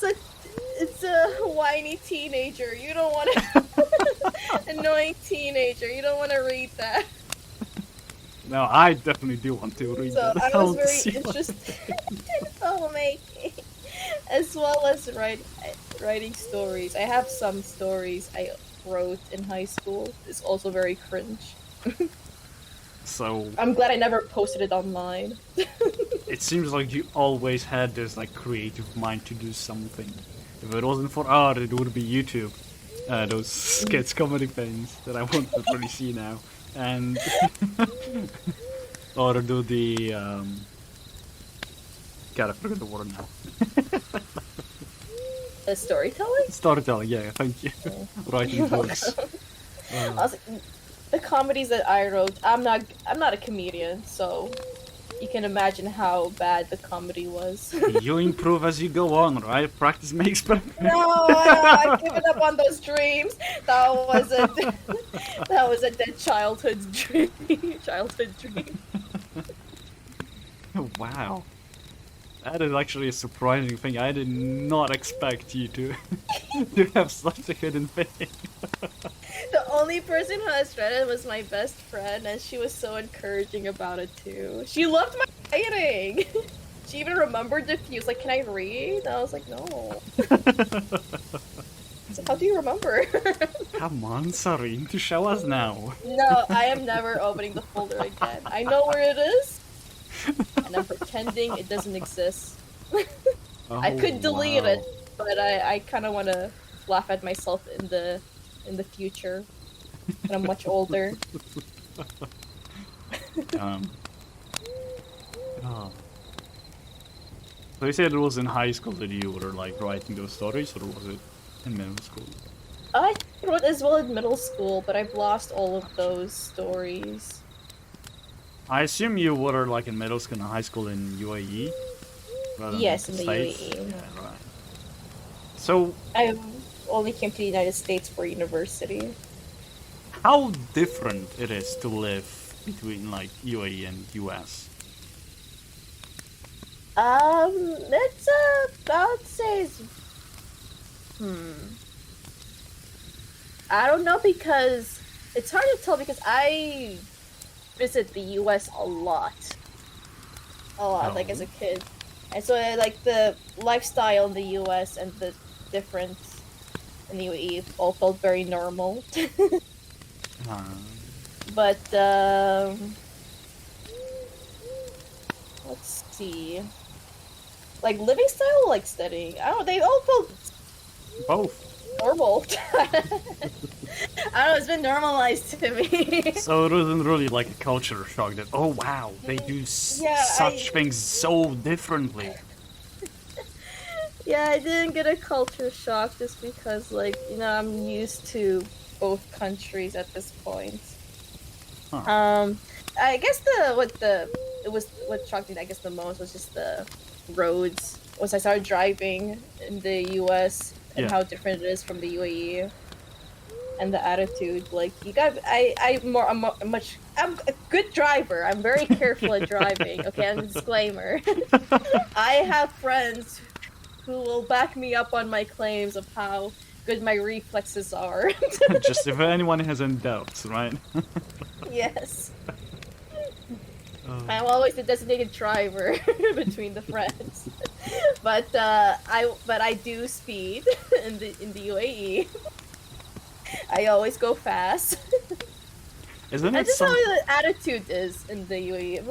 it's a whiny teenager. You don't want to annoying teenager. You don't want to read that. No, I definitely do want to read So that. I was very interested in filmmaking, as well as writing stories. I have some stories I wrote in high school. It's also very cringe. So I'm glad I never posted it online. it seems like you always had this like creative mind to do something. If it wasn't for art, it would be YouTube. Those skits comedy things that I want to really see now. And or do the God, I forgot the word now. Storytelling? Storytelling, yeah, thank you. Writing books. I was like, the comedies that I wrote, I'm not a comedian, so you can imagine how bad the comedy was. You improve as you go on, right? Practice makes perfect. No, I've given up on those dreams. That was a that was a dead childhood dream. Childhood dream. Wow. That is actually a surprising thing. I did not expect you to to have such a hidden thing. The only person who has read it was my best friend, and she was so encouraging about it too. She loved my writing. She even remembered the few. Like, can I read? I was like, no. So how do you remember? Come on, Sarie, to show us now. No, I am never opening the folder again. I know where it is, and I'm pretending it doesn't exist. I could delete it, but I kind of want to laugh at myself in the future when I'm much older. Oh. So you said it was in high school that you were like writing those stories, or was it in middle school? I wrote as well in middle school, but I've lost all of those stories. I assume you were like in middle school and high school in UAE? Yes, in the States? UAE. Yeah, right. So, I only came to the United States for university. how different it is to live between like UAE and US? It's I'd say it's, I don't know, because it's hard to tell because I visit the US a lot, like as a kid, and so like the lifestyle in the US and the difference in the UAE all felt very normal. But let's see, like living style, like studying, I don't know, they all felt Both. normal. I don't know, it's been normalized to me. So it wasn't really like a culture shock that, oh wow, they do such things so differently. Yeah, I didn't get a culture shock just because, like, you know, I'm used to both countries at this point. Huh. I guess what shocked me, I guess, the most was just the roads. Once I started driving in the US and how different it is from the UAE, and the attitude. Like, you got, I'm a good driver. I'm very careful at driving. Okay, and disclaimer. I have friends who will back me up on my claims of how good my reflexes are. Just if anyone has any doubts, right? Yes. I'm always the designated driver between the friends. But I do speed in the UAE. I always go fast. Isn't I it just how the attitude is in the UAE.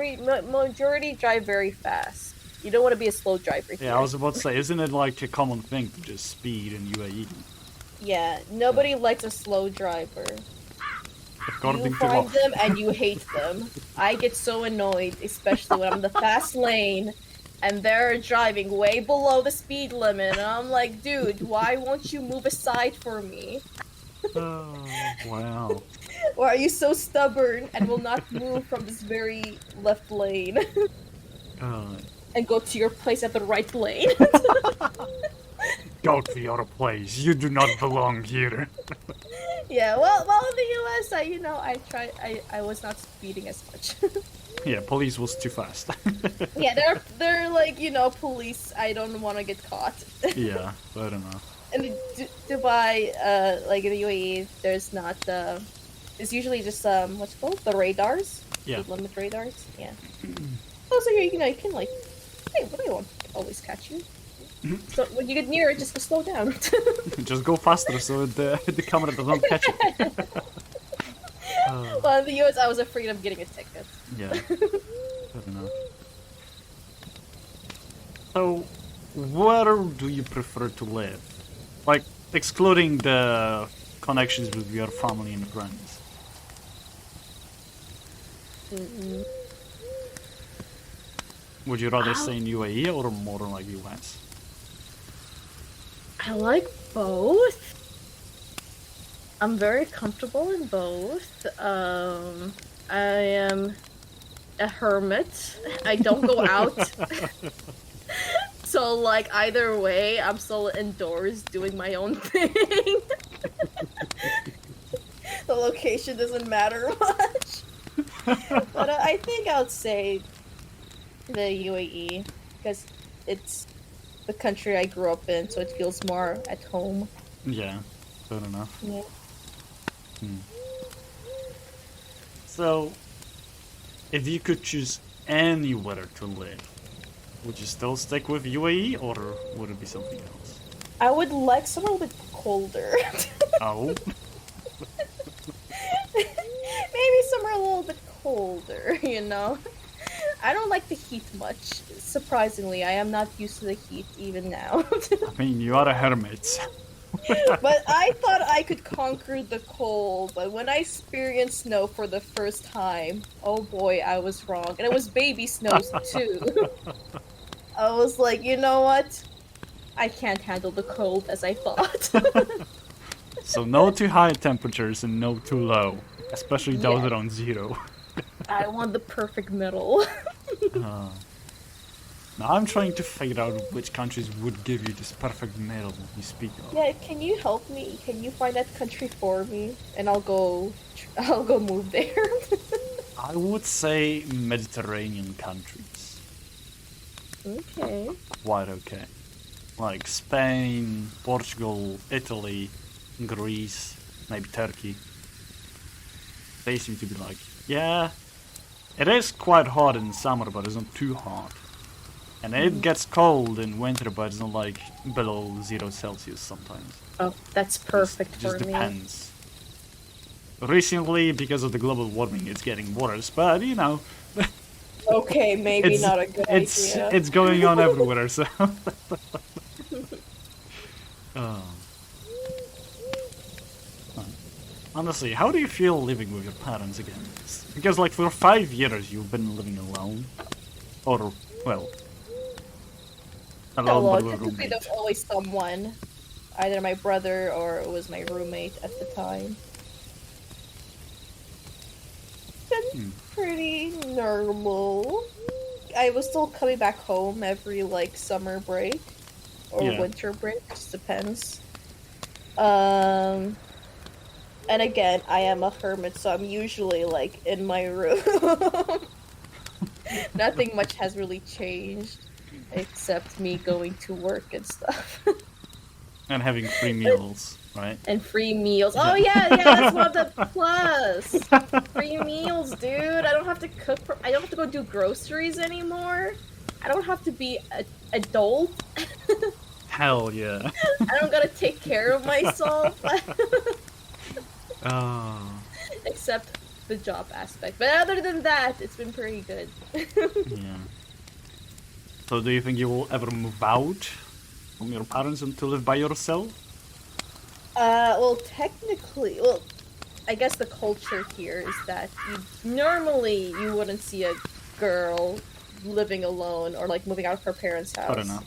Majority drive very fast. You don't want to be a slow driver here. Yeah, I was about to say, isn't it like a common thing to just speed in UAE? Yeah, nobody likes a slow driver. According You find them and you hate them. I get so annoyed, especially when I'm in the fast lane and they're driving way below the speed limit, and I'm like, dude, why won't you move aside for me? Oh, wow. Or are you so stubborn and will not move from this very left lane and go to your place at the right lane? Go to your place. You do not belong here. Yeah, well, in the US, I was not speeding as much. Yeah, police was too fast. Yeah, they're like, police. I don't want to get caught. Yeah, I don't know. In Dubai, like in the UAE, there's not it's usually just what's it called, the radars. Yeah. Speed limit radars. Yeah. Also, you can like, hey, they won't always catch you. So when you get near it, just go slow down. Just go faster so the camera doesn't catch it. Well, in the US, I was afraid of getting a ticket. Yeah. I don't know. So, where do you prefer to live? Like, excluding the connections with your family and friends. Would you rather stay in UAE or more like US? I like both. I'm very comfortable in both. I am a hermit. I don't go out. So, like, either way, I'm still indoors doing my own thing. The location doesn't matter much. But I think I would say the UAE, because it's the country I grew up in, so it feels more at home. Yeah, fair enough. Yeah. So, if you could choose anywhere to live, would you still stick with UAE or would it be something else? I would like somewhere a little bit colder. Oh? Maybe somewhere a little bit colder, you know? I don't like the heat much. Surprisingly, I am not used to the heat even now. I mean, you are a hermit. But I thought I could conquer the cold, but when I experienced snow for the first time, oh boy, I was wrong. And it was baby snows too. I was like, you know what? I can't handle the cold as I thought. So no too high temperatures and no too low. Especially those Yes. around zero. I want the perfect middle. Now I'm trying to figure out which countries would give you this perfect middle you speak of. Yeah, can you help me? Can you find that country for me? And I'll go move there. I would say Mediterranean countries. Okay. Quite okay. Like Spain, Portugal, Italy, Greece, maybe Turkey. They seem to be like, yeah, it is quite hot in summer, but it's not too hot. And it gets cold in winter, but it's not like below 0 Celsius sometimes. Oh, that's perfect It just for me. depends. Recently, because of the global warming, it's getting worse, but you know, Okay, maybe it's, not a good idea. it's going on everywhere, so. Oh. Honestly, how do you feel living with your parents again? Because like for 5 years you've been living alone. Or, well, alone Oh, well, but with a typically roommate. there's always someone. Either my brother or it was my roommate at the time. Been pretty normal. I was still coming back home every like summer break or Yeah. winter break, just depends. And again, I am a hermit, so I'm usually like in my room. Nothing much has really changed except me going to work and stuff. And having free meals, right? And free meals. Oh yeah, that's one of the plus. Free meals, dude. I don't have to cook. I don't have to go do groceries anymore. I don't have to be an adult. Hell yeah. I don't gotta take care of myself. Oh. Except the job aspect. But other than that, it's been pretty good. Yeah. So do you think you will ever move out from your parents and to live by yourself? Well, technically, I guess the culture here is that normally you wouldn't see a girl living alone or like moving out of her parents' house. I don't know.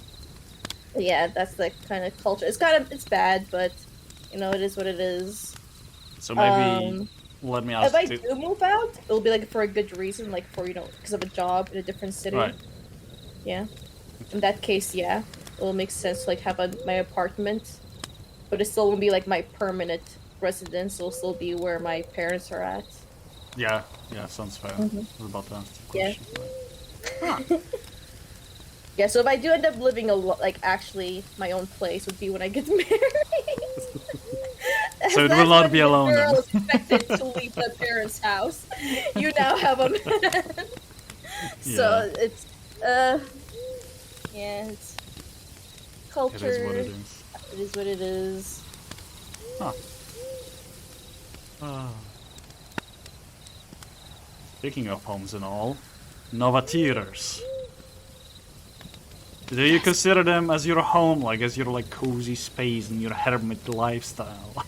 Yeah, that's the kind of culture. It's bad, but you know, it is what it is. So maybe let me ask If I you. do move out, it'll be like for a good reason, like for because of a job in a different city. Right. Yeah. In that case, yeah, it'll make sense to like have my apartment, but it still won't be like my permanent residence. It'll still be where my parents are at. Yeah, sounds fair. I was about to ask the Yeah. question. Yeah, so if I do end up living like actually my own place would be when I get married. So it That's will not when be the alone then. girl is expected to leave the parents' house. You now have a man. So it's yeah, it's culture. It is what it is. It is what it is. Huh. Speaking of homes and all, Novateers. Do you consider them as your home, like as your like cozy space and your hermit lifestyle?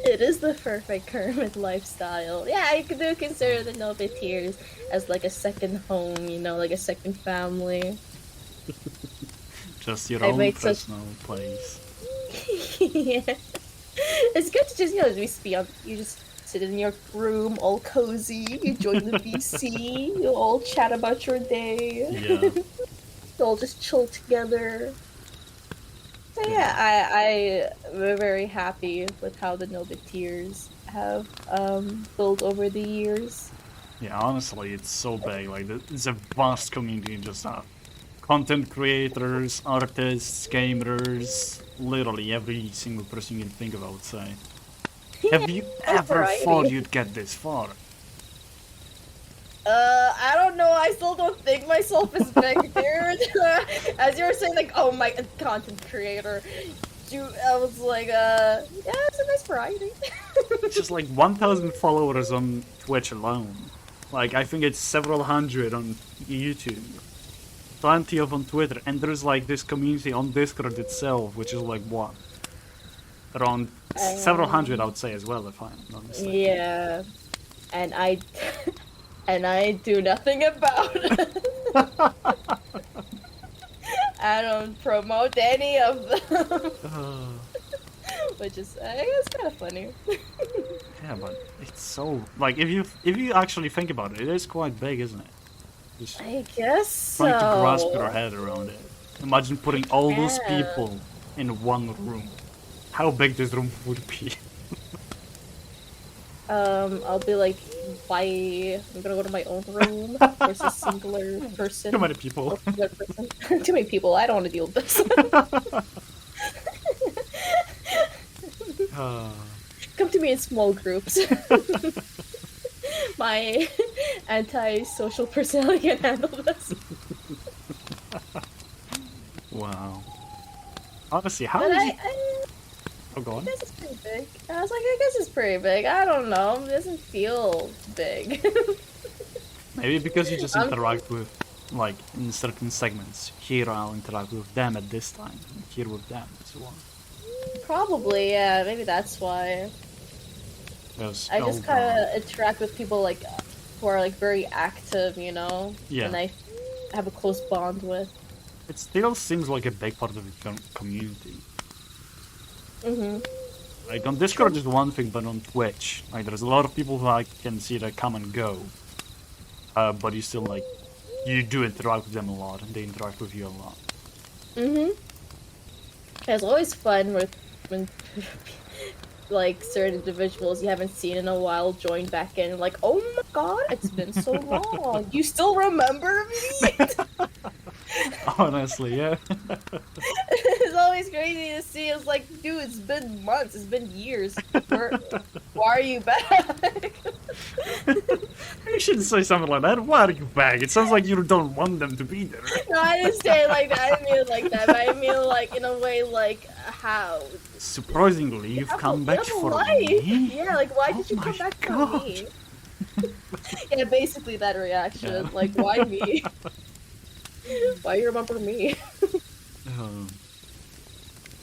It It is the perfect Kermit lifestyle. Yeah, I do consider the Novateers as like a second home, you know, like a second family. Just your I own made personal place. Yeah. It's good to just, you know, you just sit in your room all cozy, you join the VC, you all chat about your day. Yeah. You all just chill together. So yeah, I'm very happy with how the Novateers have built over the years. Yeah, honestly, it's so big. Like, it's a vast community. Just content creators, artists, gamers, literally every single person you can think of, I would say. Have you ever thought you'd get this far? I don't know. I still don't think myself as big, dude. As you were saying, like, oh my, content creator. I was like, yeah, it's a nice variety. It's just like 1,000 followers on Twitch alone. Like, I think it's several hundred on YouTube. Plenty of on Twitter. And there's like this community on Discord itself, which is like what? Around several hundred, I would say, as well, if I'm not mistaken. Yeah. And I do nothing about it. I don't promote any of them. Which is, I guess, kind of funny. Yeah, but it's so like if you actually think about it, it is quite big, isn't it? Just I guess so. trying to grasp your head around it. Imagine putting all those people in one room. How big this room would be? I'll be like, bye. I'm gonna go to my own room versus singular person. Too many people. Too many people. I don't want to deal with this. Come to me in small groups. My anti-social personality can handle this. Wow. Honestly, how But is it? Oh, go on. I guess it's pretty big. I was like, I guess it's pretty big. I don't know. It doesn't feel big. Maybe because you just interact with, like, in certain segments. Here I'll interact with them at this time, and here with them, and so on. Probably, yeah. Maybe that's why. Yes, I just kind of interact with people like who are like very active, you know. Yeah. And I have a close bond with. It still seems like a big part of the community. Like on Discord is one thing, but on Twitch, like there's a lot of people who I can see that come and go. But you still like, you do interact with them a lot, and they interact with you a lot. It's always fun when like certain individuals you haven't seen in a while join back in, like, oh my god, it's been so long. You still remember me? Honestly, yeah. It's always crazy to see. It's like, dude, it's been months, it's been years. Why are you back? You shouldn't say something like that. Why are you back? It sounds like you don't want them to be there. No, I didn't say it like that. I didn't mean it like that. But I mean like in a way like how. Surprisingly, you've come back for me. Yeah, like why did you come back for me? Yeah, basically that reaction. Yeah. Like, why me? Why you remember me? Oh,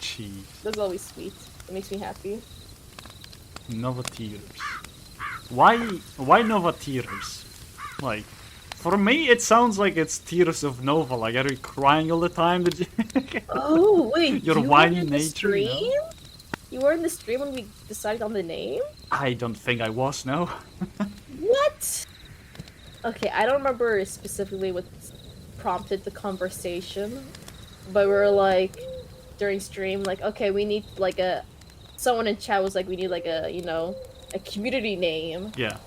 jeez. That's always sweet. It makes me happy. Novateers. Why Novateers? Like, for me, it sounds like it's Tears of Nova. Like, are you crying all the time? Did you? Oh wait, Your you whiny were in the nature. stream? You were in the stream when we decided on the name? I don't think I was. No. What? Okay, I don't remember specifically what prompted the conversation, but we were like during stream, like, okay, we need like someone in chat was like, we need like a, you know, a community name. Yeah.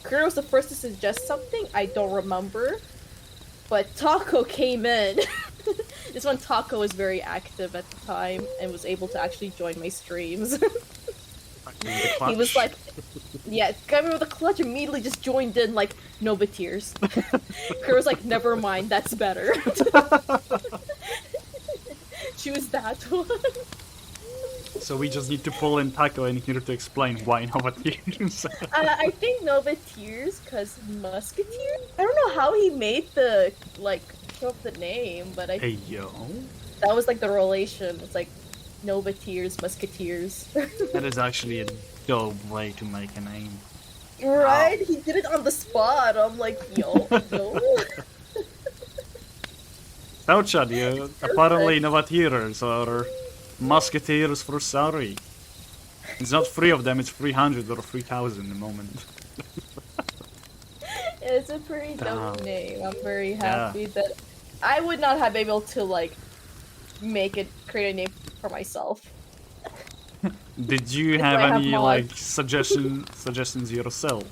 Kurt was the first to suggest something. I don't remember, but Taco came in. This one, Taco was very active at the time and was able to actually join my streams. He was like, yeah, coming with a clutch, immediately just joined in like, Novateers. Kurt was like, never mind, that's better. She was that one. So we just need to pull in Taco in here to explain why Novateers. I think Novateers, because Musketeer? I don't know how he made the, like, show up the name, but Hey, yo. that was like the relation. It's like Novateers, Musketeers. That is actually a dope way to make a name. Right? He did it on the spot. I'm like, yo. So, Chad, you apparently Novateers or Musketeers for Sarie. It's not 3 of them, it's 300 or 3,000 at the moment. It's a pretty dope Damn. name. I'm very happy that I would not have been able to like create a name for myself. Did you If have I have any mod. like suggestions yourself?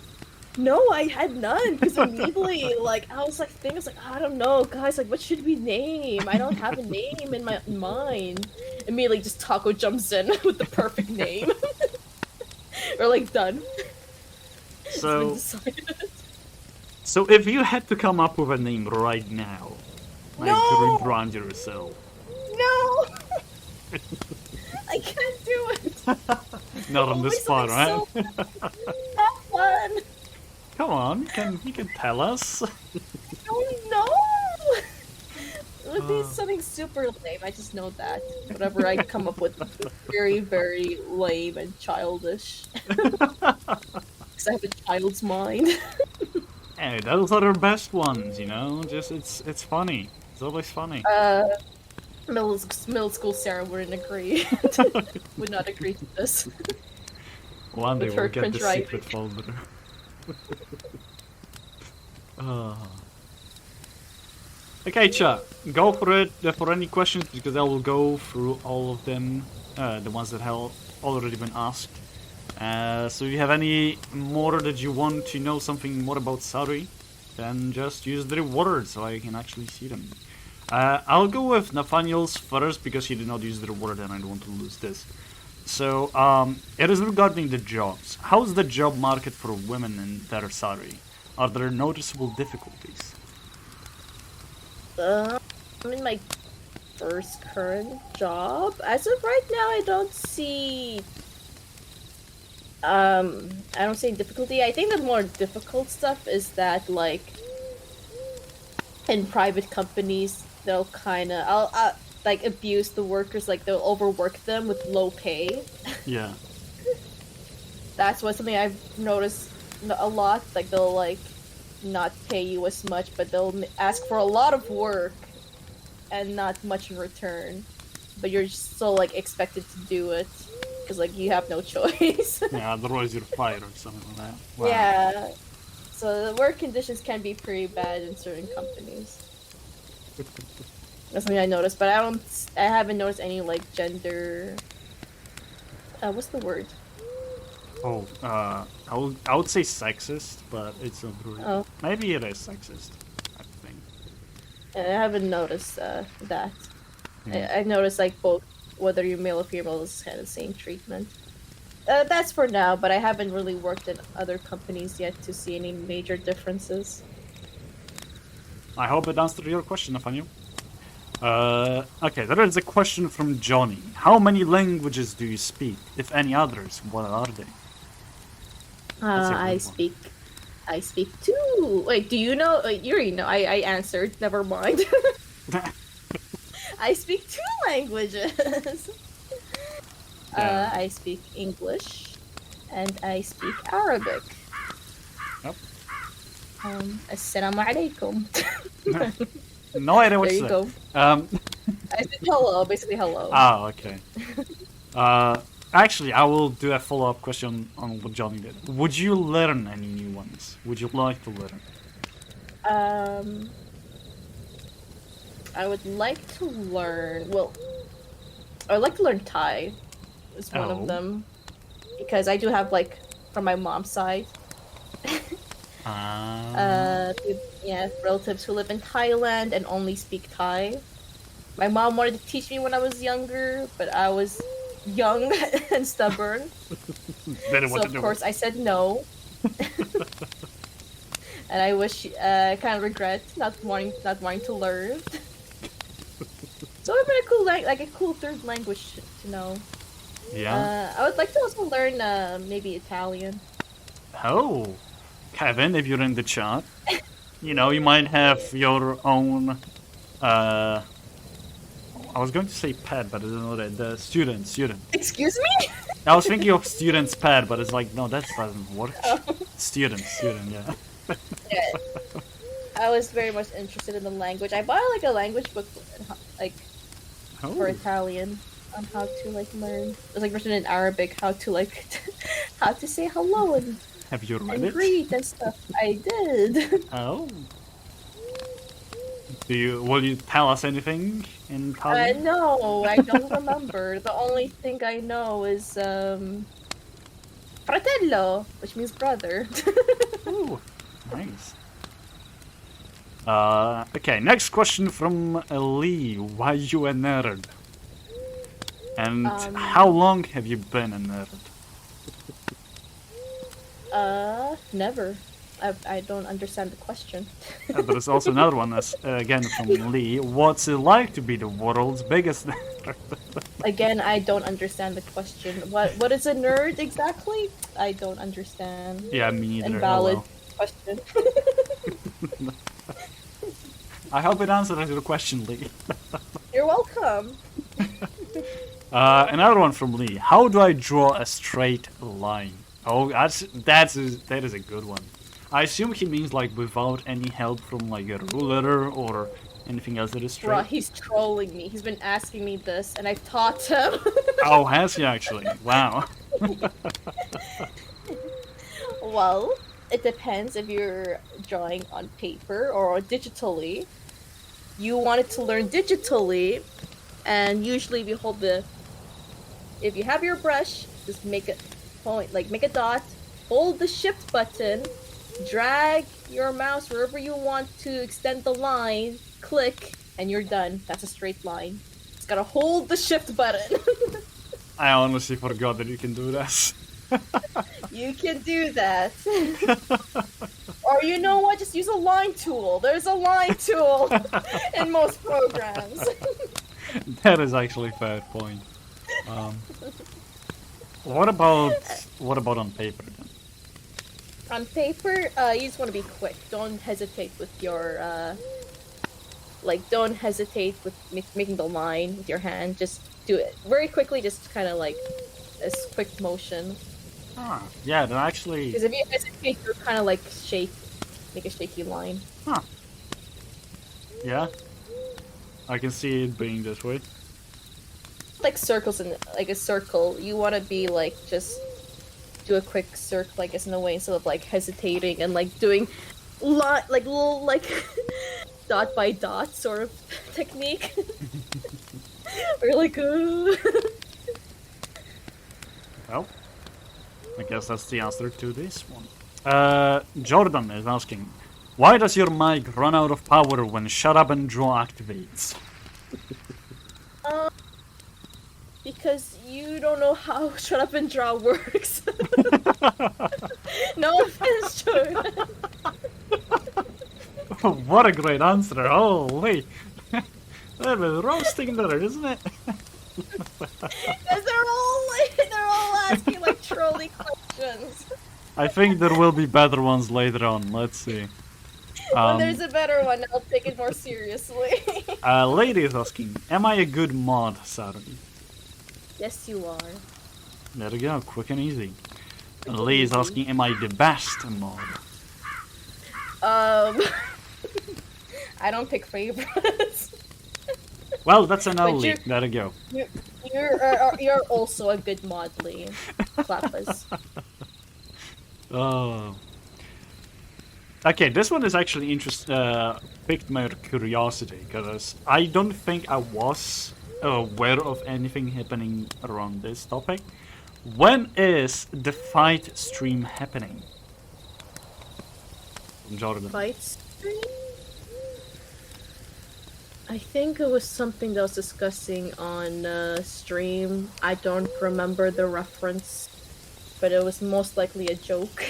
No, I had none because immediately like I was like I don't know, guys, like what should we name? I don't have a name in my mind. Immediately just Taco jumps in with the perfect name. We're like done. It's been decided. So if you had to come up with a name right now, like to No! rebrand yourself. No! I can't do it! Not on the Always spot, right? so not fun! Come on, you can tell us. Oh no! It would be something super lame, I just know that. Whatever I come up with is very, very lame and childish. Because I have a child's mind. Hey, those are the best ones, you know? Just it's funny. It's always funny. Middle school Sarah wouldn't agree. Would not agree to this. One day with we'll her get cringe the writing. secret folder. Okay, chat. Go for it for any questions because I will go through all of them, the ones that have already been asked. So if you have any more that you want to know something more about Sarie, then just use the reward so I can actually see them. I'll go with Nathaniel's first because he did not use the reward and I don't want to lose this. So it is regarding the jobs. How's the job market for women in their Sarie? Are there noticeable difficulties? I'm in my first current job. As of right now, I don't see difficulty. I think the more difficult stuff is that like in private companies they'll kind of like abuse the workers, like they'll overwork them with low pay. Yeah. That's something I've noticed a lot. Like they'll like not pay you as much, but they'll ask for a lot of work and not much in return. But you're still like expected to do it because like you have no choice. Yeah, otherwise you're fired or something like that. Wow. Yeah. So the work conditions can be pretty bad in certain companies. That's something I noticed, but I haven't noticed any like gender. What's the word? Oh, I would say sexist, but it's not true. Oh. Maybe it is sexist, I think. I haven't noticed that. I've noticed like both, whether you're male or female, is kind of the same treatment. That's for now, but I haven't really worked in other companies yet to see any major differences. I hope it answered your question, Nathaniel. Okay, there is a question from Johnny. How many languages do you speak? If any others, what are they? I speak two. Wait, do you know? You already know. I answered. Never mind. I speak 2 languages. Yeah. I speak English, and I speak Arabic. Yep. Assalamu alaikum. No idea what There to you say. go. I said hello, basically hello. Oh, okay. Actually, I will do a follow-up question on what Johnny did. Would you learn any new ones? Would you like to learn? I would like to learn. Well, I would like to learn Thai. Is one Oh. of them, because I do have like from my mom's side. Relatives who live in Thailand and only speak Thai. My mom wanted to teach me when I was younger, but I was young and stubborn. So of course I said no. And I wish, kind of regret not wanting to learn. So it would be a cool, like a cool third language to know. Yeah. I would like to also learn maybe Italian. Oh, Kevin, if you're in the chat, you know, you might have your own I was going to say pet, but I don't know that. The student. Excuse me? I was thinking of student's pet, but it's like, no, that doesn't work. Student, yeah. Yeah. I was very much interested in the language. I bought like a language book, like for Italian, on how to like learn. It was like written in Arabic, how to like how to say hello and Have you read it? greet and stuff. I did. Oh. Will you tell us anything in Italian? No, I don't remember. The only thing I know is fratello, which means brother. Ooh, nice. Okay, next question from Lee. Why you a nerd? And how long have you been a nerd? Never. I don't understand the question. There's also another one, that's again from Lee. What's it like to be the world's biggest nerd? Again, I don't understand the question. What is a nerd exactly? I don't understand. Yeah, me neither. Invalid question. I hope it answered your question, Lee. You're welcome. Another one from Lee. How do I draw a straight line? Oh, that is a good one. I assume he means like without any help from like a ruler or anything else that is straight. Bruh, he's trolling me. He's been asking me this, and I've taught him. Oh, has he actually? Wow. Well, it depends if you're drawing on paper or digitally. You wanted to learn digitally, and usually if you have your brush, just make a point, like make a dot, hold the shift button, drag your mouse wherever you want to extend the line, click, and you're done. That's a straight line. Just gotta hold the shift button. I honestly forgot that you can do this. You can do that. Or you know what? Just use a line tool. There's a line tool in most programs. That is actually a fair point. What about on paper then? On paper, you just want to be quick. Don't hesitate with your don't hesitate with making the line with your hand. Just do it very quickly. Just kind of like a quick motion. Ah, yeah, that actually. Because if you hesitate, you're kind of like make a shaky line. Huh. Yeah. I can see it being this way. Like circles in like a circle, you want to be like just do a quick circle, I guess, in a way, instead of like hesitating and like doing little dot by dot sort of technique. Or like Well, I guess that's the answer to this one. Jordan is asking, why does your mic run out of power when Shut Up and Draw activates? Because you don't know how Shut Up and Draw works. No offense, Jordan. What a great answer! Holy, that was roasting there, isn't it? Because they're all asking like trolly questions. I think there will be better ones later on. Let's see. When there's a better one, I'll take it more seriously. Lady is asking, am I a good mod, Sarie? Yes, you are. There we go, quick and easy. Lee is asking, am I the best mod? I don't pick favorites. Well, that's an But Lee. There we go. You're also a good mod, Lee. Clappers. Oh. Okay, this one is actually piqued my curiosity, because I don't think I was aware of anything happening around this topic. When is the fight stream happening? Jordan. Fight stream? I think it was something that was discussing on stream. I don't remember the reference, but it was most likely a joke.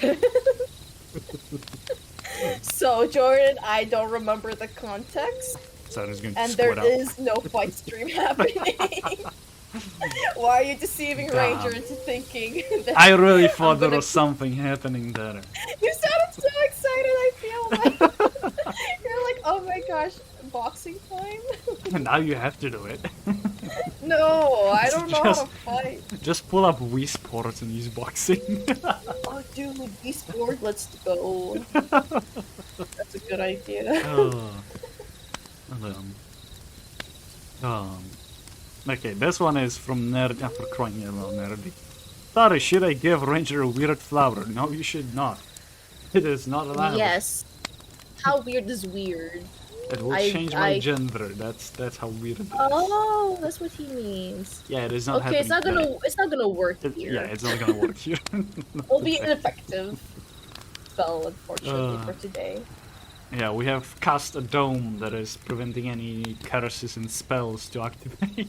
So, Jordan, I don't remember the context. So going and there is no fight stream happening. Why are you deceiving Ranger into thinking that I really thought there was something happening there. You sounded so excited, I feel like. You're like, Oh my gosh, boxing time? Now you have to do it. No, I don't know how to fight. Just pull up Wii Sports and use boxing. Oh, dude, esports, let's go. That's a good idea. Okay, this one is from Nerd after crying a little nerdy. Sarie, should I give Ranger a weird flower? No, you should not. It is not allowed. Yes. How weird is weird? It will change my gender. That's how weird it is. Oh, that's what he means. Yeah, it is not okay, happening. it's not gonna work here. Yeah, it's not gonna work here. It'll be ineffective spell, unfortunately, for today. Yeah, we have cast a dome that is preventing any curses and spells to activate.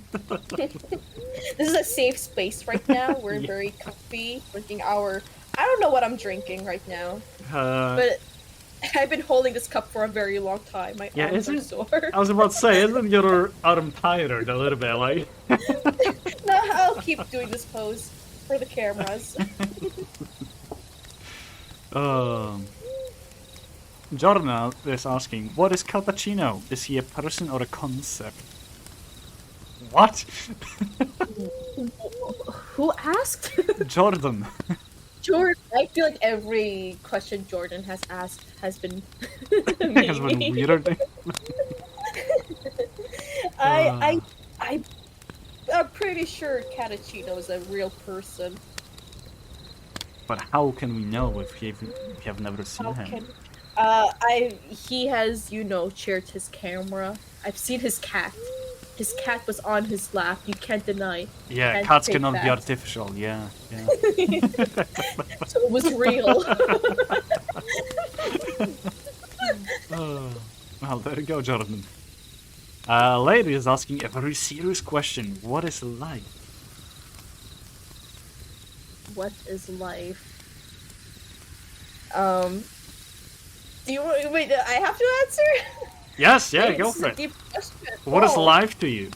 This is a safe space right now. We're very comfy, drinking our... I don't know what I'm drinking right now, but I've been holding this cup for a very long time. My arms are sore. I was about to say, isn't your arm tired a little bit, like? No, I'll keep doing this pose for the cameras. Jordan is asking, what is Cappuccino? Is he a person or a concept? What? Who asked? Jordan. Jordan. I feel like every question Jordan has asked has been has been weird. I'm pretty sure Cappuccino is a real person. But how can we know if we have never seen him? He has, shared his camera. I've seen his cat. His cat was on his lap. You can't deny. Yeah, cats cannot be artificial. Yeah. So it was real. Well, there you go, Jordan. Lady is asking a very serious question. What is life? What is life? Do you want? Wait, I have to answer? Yes, go for it. What is life to you?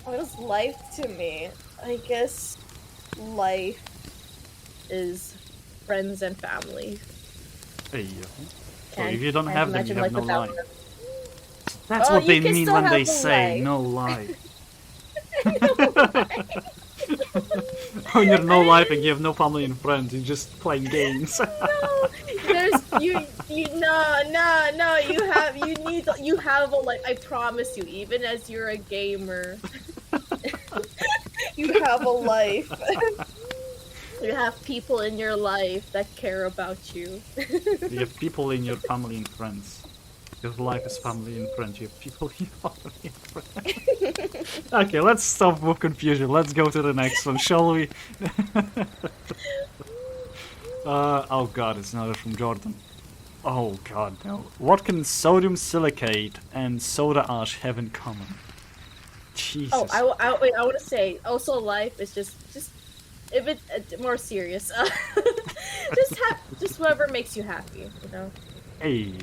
What is life to me? I guess life is friends and family. Hey, so if you don't have them, you have no life. That's Well, what they you can mean still when have they a say life. no life. When you're no life and you have no family and friends, you're just playing games. No, you have a life. I promise you, even as you're a gamer, you have a life. You have people in your life that care about you. You have people in your family and friends. Your life is family and friends. You have people in your family and friends. Okay, let's stop with confusion. Let's go to the next one, shall we? Oh god, it's another from Jordan. Oh god, no. What can sodium silicate and soda ash have in common? Jesus. Oh, I want to say, also life is just if it's more serious. Just whoever makes you happy, Hey.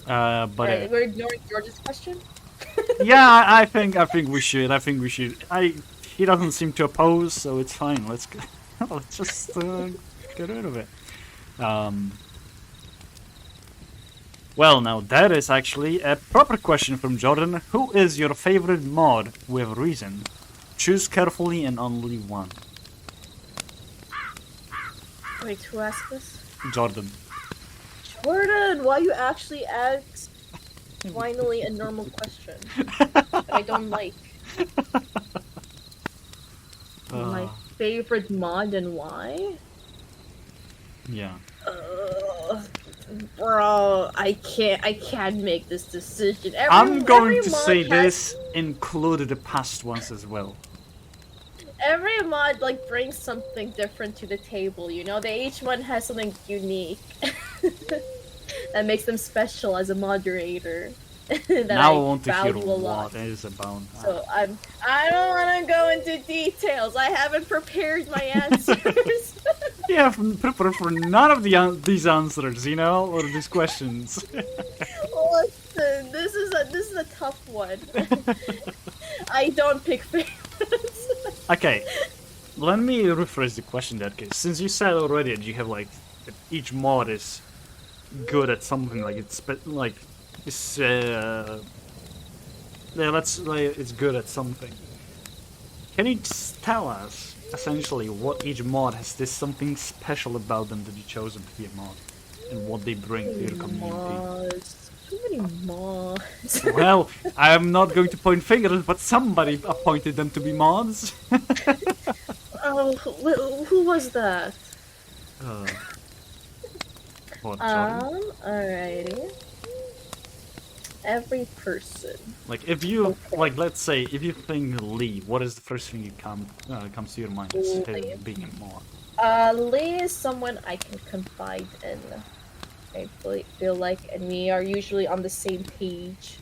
But right, we're ignoring George's question. Yeah, I think we should. He doesn't seem to oppose, so it's fine. Let's just get rid of it. Well, now that is actually a proper question from Jordan. Who is your favorite mod with reason? Choose carefully and only one. Wait, who asked this? Jordan. Jordan, why you actually asked finally a normal question that I don't like? My favorite mod and why? Yeah. Bro, I can't make this decision. I'm going to say this included the past ones as well. Every mod brings something different to the table, They each one has something unique that makes them special as a moderator. Now I want to hear what it is about. So I don't want to go into details. I haven't prepared my answers. You haven't prepared for none of these answers, or these questions. Listen, this is a tough one. I don't pick favorites. Okay, let me rephrase the question in that case. Since you said already that you have that each mod is good at something, like it's yeah, let's like it's good at something. Can you just tell us essentially what each mod has? This something special about them that you chosen to be a mod, and what they bring to your community? Mods. Too many mods. Well, I'm not going to point fingers, but somebody appointed them to be mods. Oh, who was that? What, sorry? Alrighty. Every person. Like if you Okay. like, let's say if you think Lee, what is the first thing you comes to your mind as Lee. him being a mod? Lee is someone I can confide in. I feel like, and we are usually on the same page.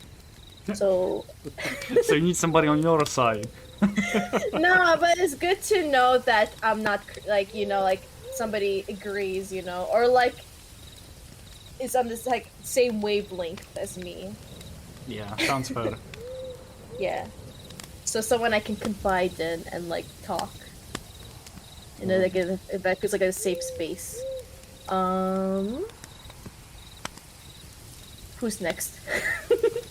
So So you need somebody on your side. no, but it's good to know that I'm not like like somebody agrees, or like is on this like same wavelength as me. Yeah, sounds fair. Yeah. So someone I can confide in and like talk. Like if that feels like a safe space. Who's next?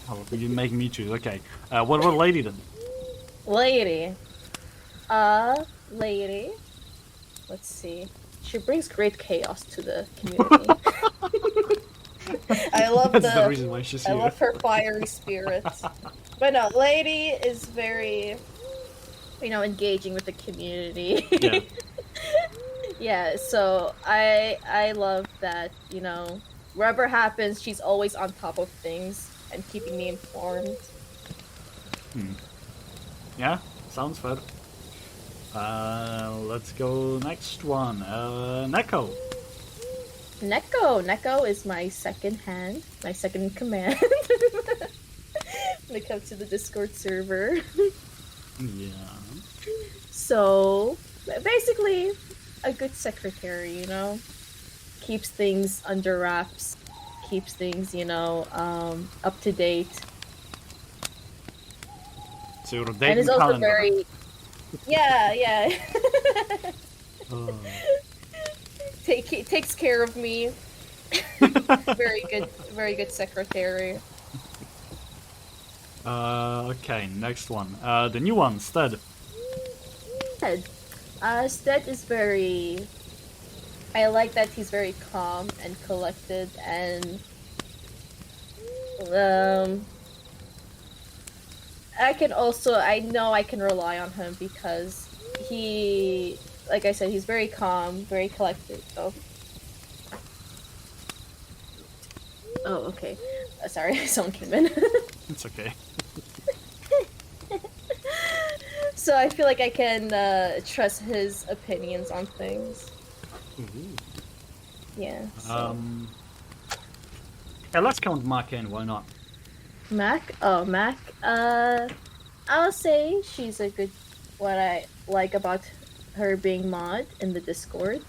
Oh, you make me choose. Okay. What about Lady then? Lady. Lady. Let's see. She brings great chaos to the community. I love That's the reason why she's I here. love her fiery spirit. But no, Lady is very, engaging with the community. Yeah. Yeah, so I love that, wherever happens, she's always on top of things and keeping me informed. Yeah, sounds fair. Let's go next one. Neko. Neko is my second hand, my second in command when it comes to the Discord server. Yeah. So basically, a good secretary, keeps things under wraps, keeps things, up to date. So you're And dating is also calendar. very, yeah. Oh. Takes care of me. Very good secretary. Okay, next one. The new one, Stead. Stead. Stead is very. I like that he's very calm and collected, and I know I can rely on him because he, like I said, he's very calm, very collected. Oh, okay. Sorry, someone came in. It's okay. So I feel like I can trust his opinions on things. Ooh. Yeah. So. Yeah, let's count Maka in, why not? Mac? Oh, Mac. I'll say she's a good. What I like about her being mod in the Discord,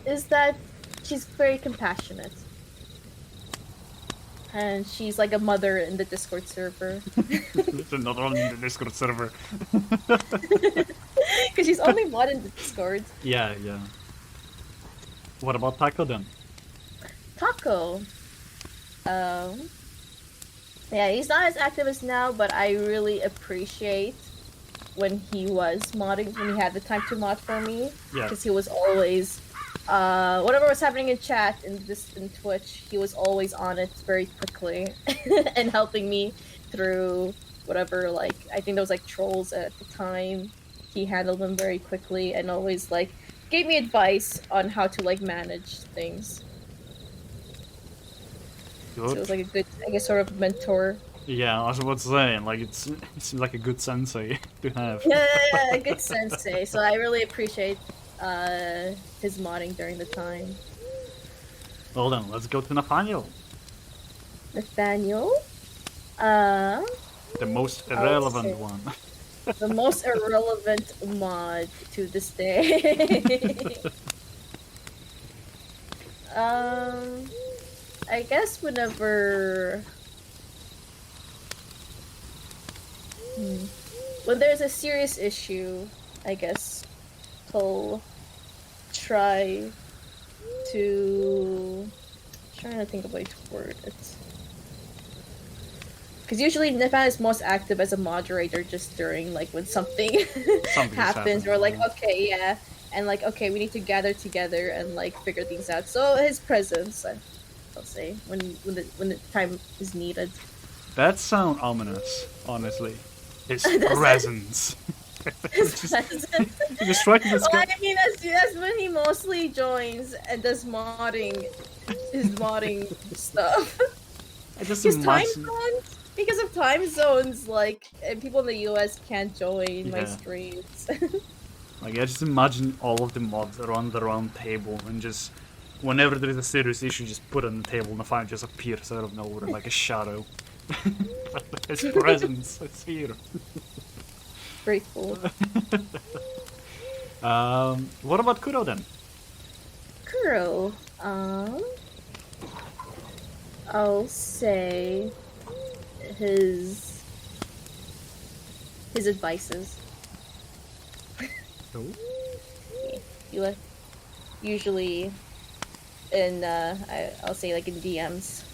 is that she's very compassionate, and she's like a mother in the Discord server. There's another one in the Discord server. Because she's only mod in the Discord. Yeah. What about Taco then? Taco. Yeah, he's not as active as now, but I really appreciate when he was modding, when he had the time to mod for me. Yeah. Because he was always, whatever was happening in chat in Twitch, he was always on it very quickly and helping me through whatever, like, I think there was like trolls at the time. He handled them very quickly and always like gave me advice on how to like manage things. Good. So it was like a good, I guess, sort of mentor. Yeah, I was about to say, like it seems like a good sensei to have. Yeah, a good sensei. So I really appreciate his modding during the time. Well then, let's go to Nathaniel. Nathaniel, The most irrelevant say- one. the most irrelevant mod to this day. I guess whenever when there's a serious issue, I guess he'll try to... trying to think of a way to word it. Because usually Nifan is most active as a moderator just during, like, when something happens. Or, like, okay, yeah. And, like, okay, we need to gather together and, like, figure things out. So his presence, I'll say, when the time is needed. That sounds ominous, honestly. His presence. Just try to well, I mean, that's when he mostly joins and does his modding stuff. Because of time zones, like, and people in the US can't join my streams. Like, I just imagine all of the mods around the round table and just, whenever there is a serious issue, just put it on the table and the fire just appears out of nowhere like a shadow. His presence, it's here. Very cool. What about Kuro then? Kuro, I'll say his advices. Oh. Yeah, usually in I'll say like in DMs,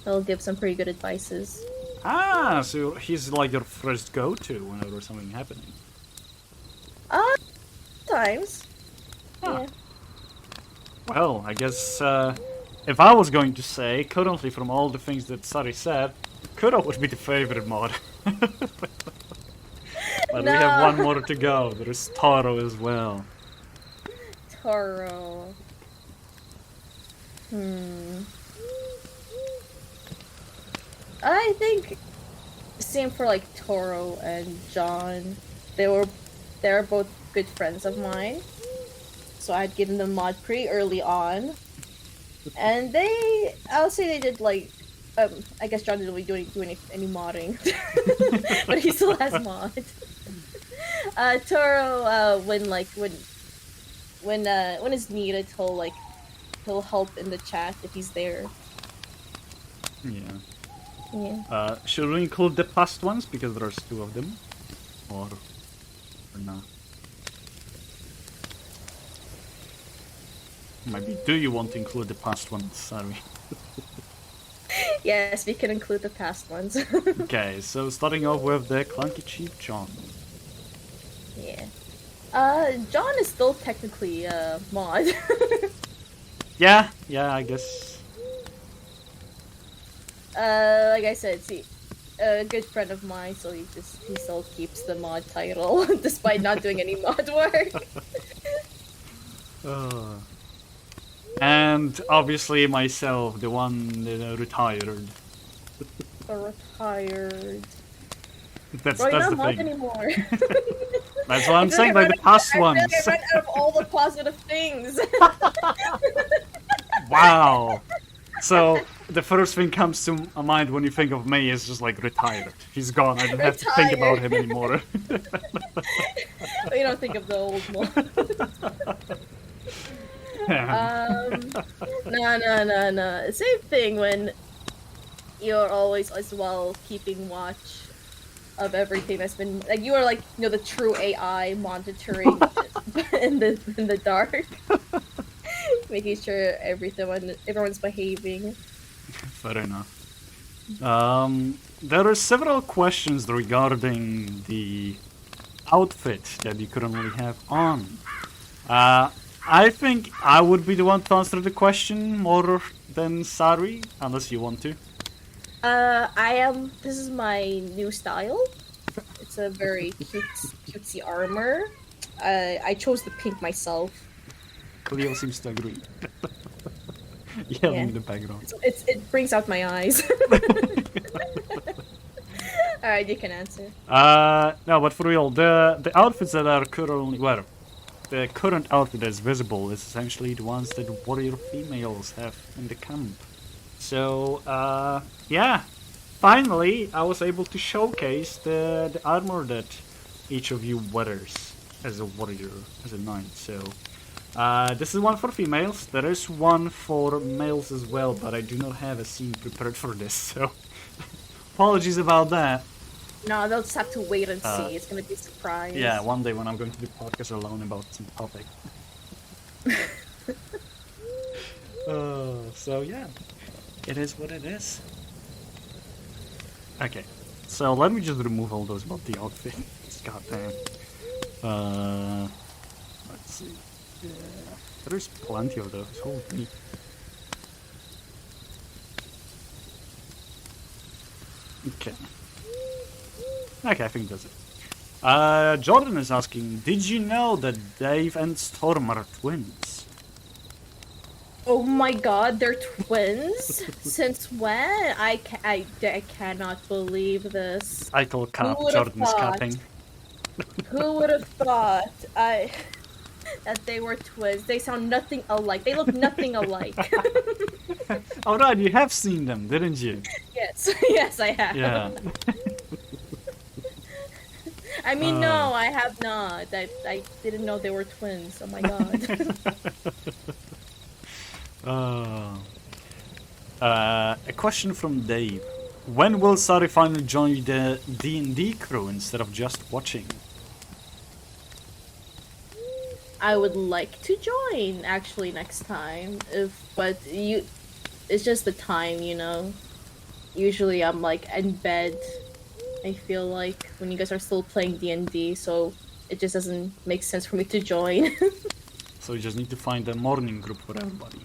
he'll give some pretty good advices. Ah, so he's like your first go-to whenever something happening. Times. Huh. Yeah. Well, I guess if I was going to say, currently from all the things that Sarie said, Kuro would be the favorite mod. But we have one more to go. There is Taro as well. Taro. I think same for like Toro and John. They're both good friends of mine. So I'd given them mod pretty early on. And I'll say they did like I guess John didn't really do any modding. But he still has mod. Toro when it's needed he'll help in the chat if he's there. Yeah. Yeah. Should we include the past ones because there's two of them, or not? Maybe. Do you want to include the past ones? Sorry. Yes, we can include the past ones. Okay, so starting off with the Clunky Chief John. Yeah. John is still technically a mod. Yeah, I guess. Like I said, see, a good friend of mine, so he still keeps the mod title despite not doing any mod work. And obviously myself, the one that retired. Retired. That's not the mod thing. anymore. That's what I'm saying, like the past ones. I ran out of all the positive things. Wow. So the first thing comes to mind when you think of me is just like retired. He's gone. I don't have to think about him anymore. But you don't think of the old one. No. Same thing when you're always as well keeping watch of everything that's been like you are like the true AI monitoring in the dark, making sure everyone's behaving. Fair enough. There are several questions regarding the outfit that you currently have on. I think I would be the one to answer the question more than Sarie, unless you want to. This is my new style. It's a very cutesy armor. I chose the pink myself. Cleo seems to agree. Yelling in the background. It brings out my eyes. Alright, you can answer. No, but for real, the outfits that are currently the current outfit that's visible is essentially the ones that warrior females have in the camp. So, yeah. Finally, I was able to showcase the armor that each of you wears as a warrior, as a knight. So, this is one for females. There is one for males as well, but I do not have a scene prepared for this, so apologies about that. No, they'll just have to wait and see. It's gonna be a surprise. Yeah, one day when I'm going to do podcast alone about some topic. So yeah, it is what it is. Okay, so let me just remove all those about the outfit. Goddamn. Let's see. Yeah, there's plenty of those. Holy. Okay. Okay, I think that's it. Jordan is asking, did you know that Dave and Storm are twins? Oh my god, they're twins? Since when? I cannot believe this. I call cap, Who would have Jordan is thought? capping. Who would have thought that they were twins? They sound nothing alike. They look nothing alike. Alright, you have seen them, didn't you? Yes, yes, I have. Yeah. I mean, no, I have not. I didn't know they were twins. Oh my god. A question from Dave. When will Sarie finally join the D&D crew instead of just watching? I would like to join actually next time, it's just the time, you know. Usually I'm like in bed. I feel like when you guys are still playing D&D, so it just doesn't make sense for me to join. So you just need to find a morning group for everybody.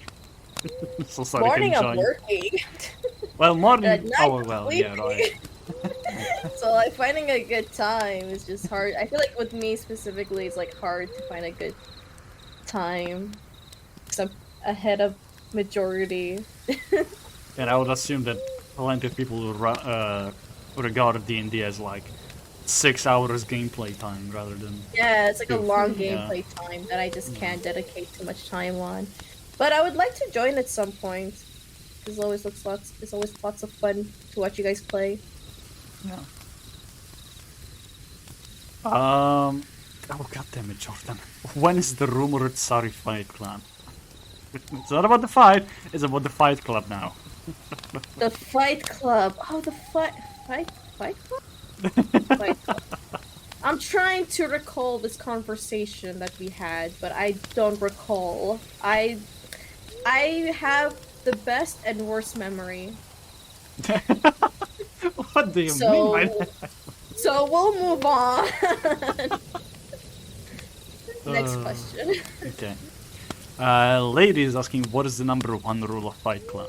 So Sarie Morning can I'm join. working. Well, morning. At night, Oh I'm well, yeah, right. So like finding a good time is just hard. I feel like with me specifically, it's like hard to find a good time because I'm ahead of majority. And I would assume that plenty of people will regard D&D as like 6 hours gameplay time rather than. Yeah, it's like a long Yeah. gameplay time that I just can't dedicate too much time on. But I would like to join at some point. It's always lots of fun to watch you guys play. Yeah. Oh god damn it, Jordan. When is the rumored Sarie Fight Club? It's not about the fight, it's about the Fight Club now. The Fight Club. Oh, the Fight Club? Fight Club. I'm trying to recall this conversation that we had, but I don't recall. I have the best and worst memory. What do you mean So, by that? so we'll move on. Next question. Okay. Lady is asking, what is the number one rule of Fight Club?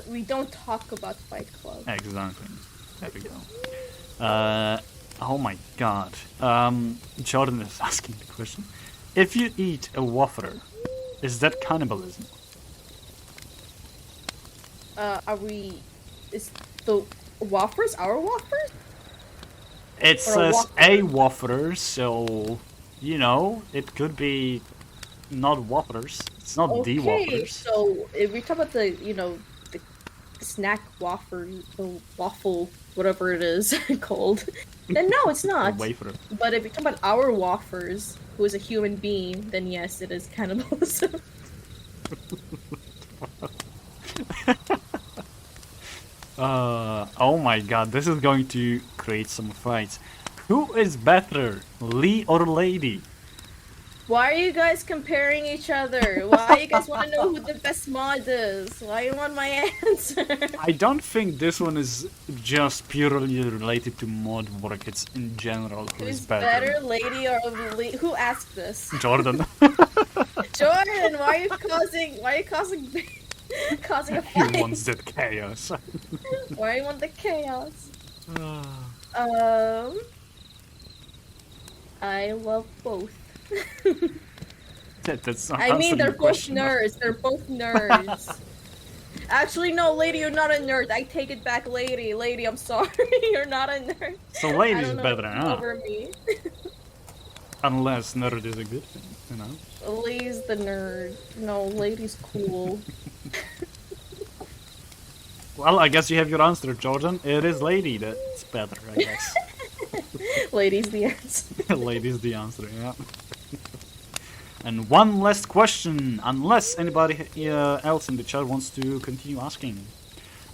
We don't talk about Fight Club. Exactly. There we go. Oh my god. Jordan is asking the question. If you eat a wafer, is that cannibalism? Is the wafers our wafers? It Or a says wafer. a wafer, so, you know, it could be not wafers. It's not the wafers. So if we talk about the snack wafer, the waffle, whatever it is called, then no, it's not. Wafer. But if you talk about our wafers, who is a human being, then yes, it is cannibalism. Oh my god, this is going to create some fights. Who is better, Lee or Lady? Why are you guys comparing each other? Why you guys want to know who the best mod is? Why you want my answer? I don't think this one is just purely related to mod work, it's in general who is Who's better. better, Lady or Who asked this? Jordan. Jordan, why are you causing causing a He fight? wants that chaos. Why do you want the chaos? I love both. That's not I mean, answering they're the both question. nerds. They're both nerds. Actually, no, Lady, you're not a nerd. I take it back, Lady. Lady, I'm sorry. You're not a nerd. So I Lady's don't know better, what's huh? over me. Unless nerd is a good thing, you know? Lady's the nerd. No, Lady's cool. Well, I guess you have your answer, Jordan. It is Lady that's better, I guess. Lady's the answer. Lady's the answer, yeah. And one last question, unless anybody else in the chat wants to continue asking.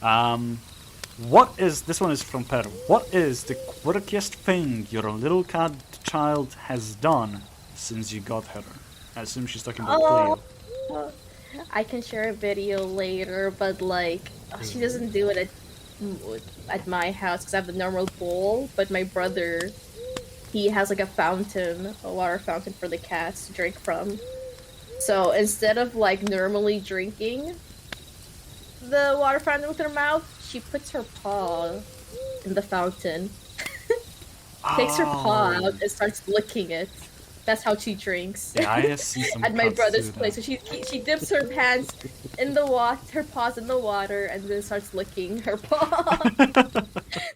This one is from Per. What is the quirkiest thing your little cat child has done since you got her? I assume she's talking about Cleo. I can share a video later, but like she doesn't do it at my house because I have a normal bowl. But my brother, he has like a fountain, a water fountain for the cats to drink from. So instead of like normally drinking the water fountain with her mouth, she puts her paw in the fountain, takes her paw out and starts licking it. That's how she drinks. Yeah, I see some At my cats brother's do that. place. So she dips her hands in the water, her paws in the water, and then starts licking her paw.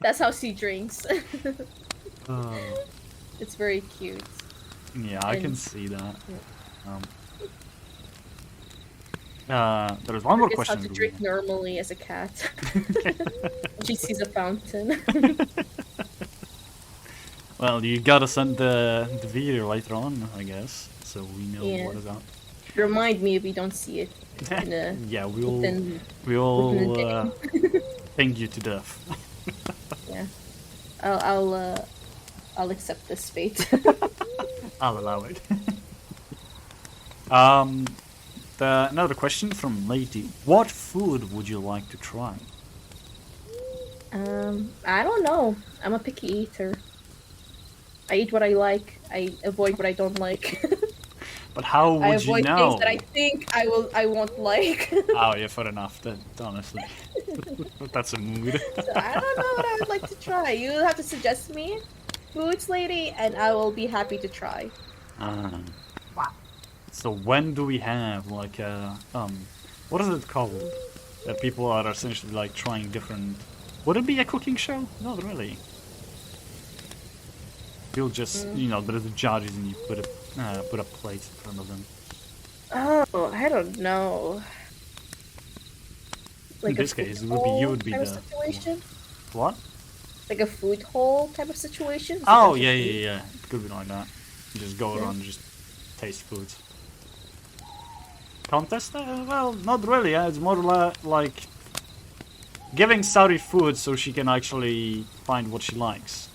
That's how she drinks. Oh. It's very cute. Yeah, I can And- see that. yeah. There's one more Forgets question. how to do we drink have? normally as a cat. She sees a fountain. Well, you gotta send the video later on, I guess, so we know Yeah. what is up. Remind me if you don't see it in a, Yeah, we'll within, we'll within ping you to death. yeah. I'll accept this fate. I'll allow it. Another question from Lady. What food would you like to try? I don't know. I'm a picky eater. I eat what I like. I avoid what I don't like. But how I would you avoid know? things that I think I won't like. Oh yeah, fair enough. That honestly, that's a mood. So I don't know what I would like to try. You have to suggest me foods, lady, and I will be happy to try. So when do we have like what is it called? That people are essentially like trying different. Would it be a cooking show? Not really. You'll just there's the judges and you put a plate in front of them. Oh, I don't know. In this case, it would be you would be type of the situation. what? Like a food hole type of situation. Is Oh that yeah, food? yeah, yeah. It could be like that. You just go around and just taste foods. Contest? Well, not really. It's more like giving Sarie food so she can actually find what she likes.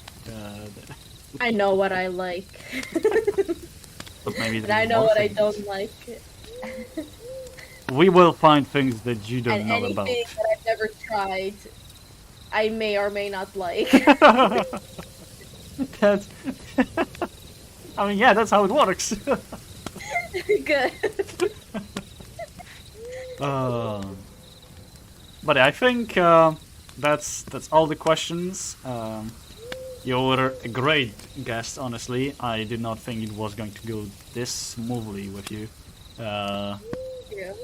I know what I like, But maybe and there's I know more what I things. don't like. We will find things that you don't And know anything about. that I've never tried, I may or may not like. That's I mean, yeah, that's how it works. Good. But I think that's all the questions. You were a great guest, honestly. I did not think it was going to go this smoothly with you. Yeah.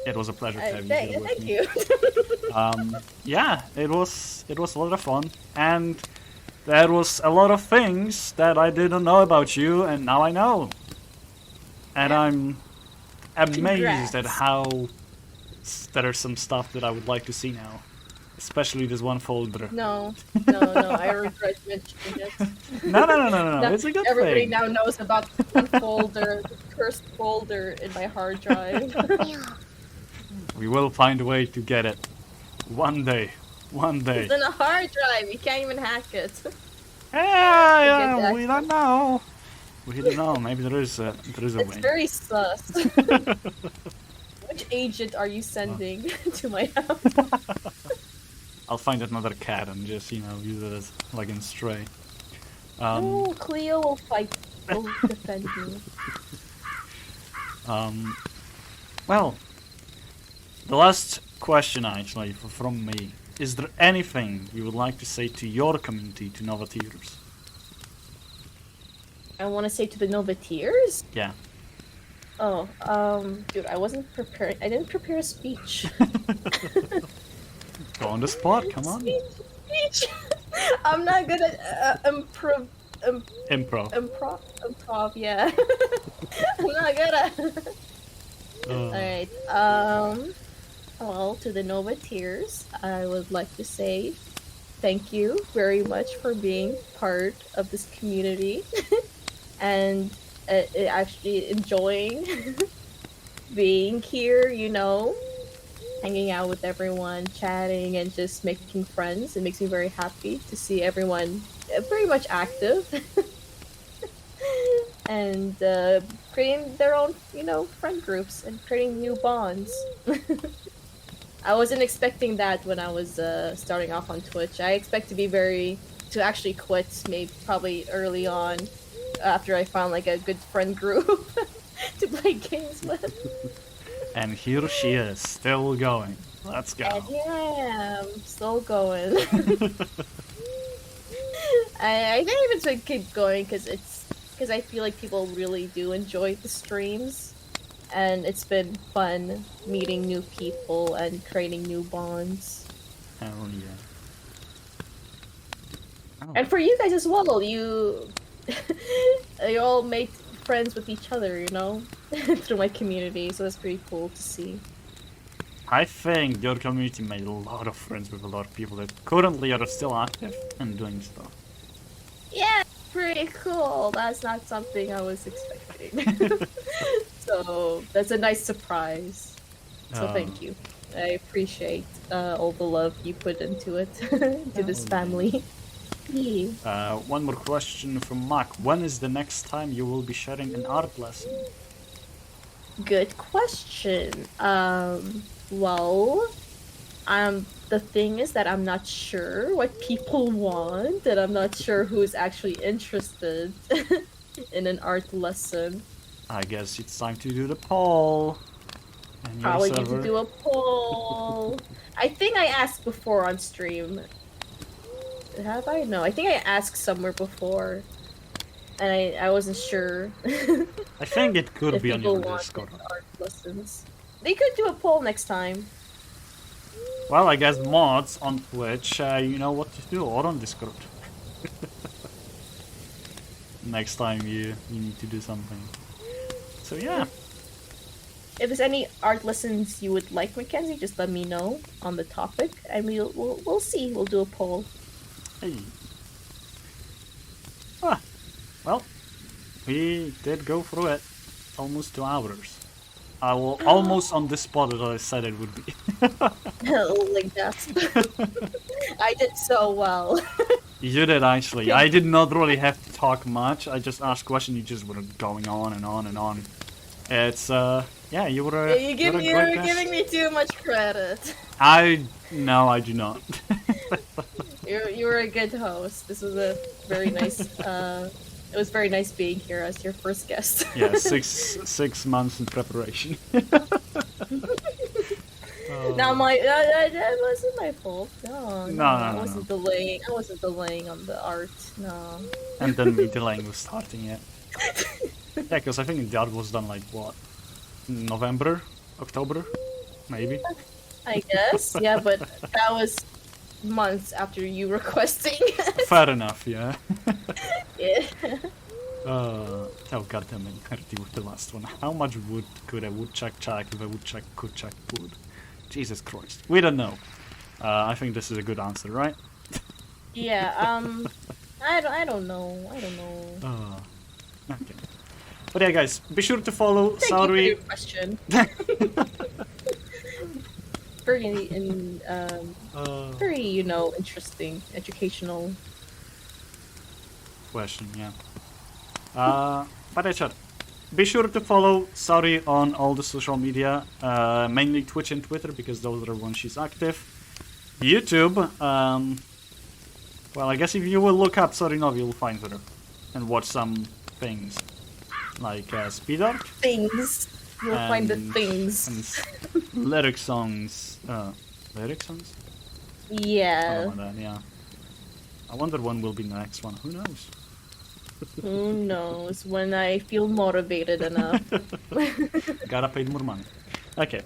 It was a pleasure to have you here with Thank me. you. Yeah, it was a lot of fun, and there was a lot of things that I didn't know about you, and now I know. And Yeah. I'm amazed at Congrats. how there's some stuff that I would like to see now, especially this one folder. No, I regret mentioning it. No, Now- it's a good Everybody thing. now knows about one folder, the cursed folder in my hard drive. We will find a way to get it. One day. It's in a hard drive. You can't even hack it. Yeah, that. we don't know. We don't know. Maybe there is a It's way. very sus. Which agent are you sending to my house? I'll find another cat and just use it as like in stray. Oh, Cleo will fight. Will defend me. Well, the last question actually from me. Is there anything you would like to say to your community, to Novateers? I want to say to the Novateers. Yeah. Oh, dude, I wasn't prepared. I didn't prepare a speech. Go on the spot, come on. Speech. I'm not good at improv. Improv. Yeah. I'm not good at. Alright, well, to the Novateers, I would like to say thank you very much for being part of this community and actually enjoying being here, hanging out with everyone, chatting, and just making friends. It makes me very happy to see everyone very much active. And creating their own, friend groups and creating new bonds. I wasn't expecting that when I was starting off on Twitch. I expect to actually quit probably early on after I found like a good friend group to play games with. And here she is, still going. Let's go. And here I am, still going. I think even to keep going because I feel like people really do enjoy the streams, and it's been fun meeting new people and creating new bonds. Hell yeah. Oh. And for you guys as well, you all made friends with each other, through my community, so that's pretty cool to see. I think your community made a lot of friends with a lot of people that currently are still active and doing stuff. Yeah, pretty cool. That's not something I was expecting. So that's a nice surprise. So thank you. I appreciate all the love you put into it, to this family. Yeah. One more question from Mark. When is the next time you will be sharing an art lesson? Good question. Well, the thing is that I'm not sure what people want, and I'm not sure who's actually interested in an art lesson. I guess it's time to do the poll. And Probably need to do a poll. I think I asked before on stream. Have I? No, I think I asked somewhere before, and I wasn't sure. I think it could be on your people Discord. wanted art lessons. They could do a poll next time. Well, I guess mods on Twitch, you know what to do, or on Discord. Next time you need to do something. So yeah. If there's any art lessons you would like, Mackenzie, just let me know on the topic, and we'll see. We'll do a poll. Hey. Ah, well, we did go through it. Almost 2 hours. I will almost on the spot as I said it would be. Like that. I did so well. You did actually. I did not really have to talk much. I just asked questions. You just were going on and on and on. It's yeah, you were. You're giving me too much credit. No, I do not. You were a good host. This was a very nice. It was very nice being here as your first guest. Yeah, six months in preparation. Now that wasn't my fault. No, I wasn't no. delaying. I wasn't delaying on the art. No. And then me delaying was starting it. Yeah, because I think the art was done like what, November, October, maybe. I guess, yeah, but that was months after you requesting it. Fair enough, yeah. Yeah. Oh goddamn it, already with the last one. How much wood could a woodchuck chuck if a woodchuck could chuck wood? Jesus Christ. We don't know. I think this is a good answer, right? Yeah, I don't know. Okay. But yeah, guys, be sure to follow Thank Sarie. you for your question. Very, interesting, educational Question, yeah. But I said, be sure to follow Sarie on all the social media, mainly Twitch and Twitter, because those are the ones she's active. YouTube, well, I guess if you will look up Sarienova, you'll find her and watch some things, like speed art. things. You'll find the things. And lyric songs. Lyric songs? Yeah. Something like that, yeah. I wonder when will be the next one. Who knows? Who knows when I feel motivated enough. Gotta pay more money. Okay.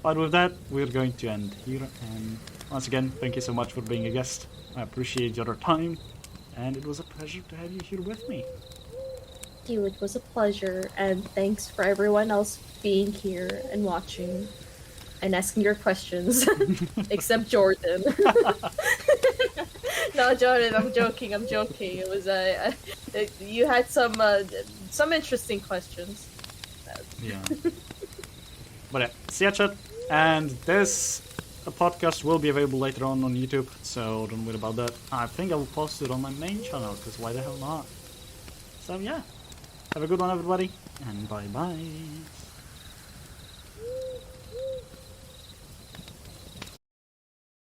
But with that, we're going to end here. And once again, thank you so much for being a guest. I appreciate your time. And it was a pleasure to have you here with me. Thank you, it was a pleasure. And thanks for everyone else being here and watching. And asking your questions. Except Jordan. No, Jordan, I'm joking. It was you had some interesting questions. Yeah. But yeah, see ya, chat. And this podcast will be available later on YouTube, so don't worry about that. I think I will post it on my main channel, because why the hell not? So yeah, have a good one, everybody. and bye bye.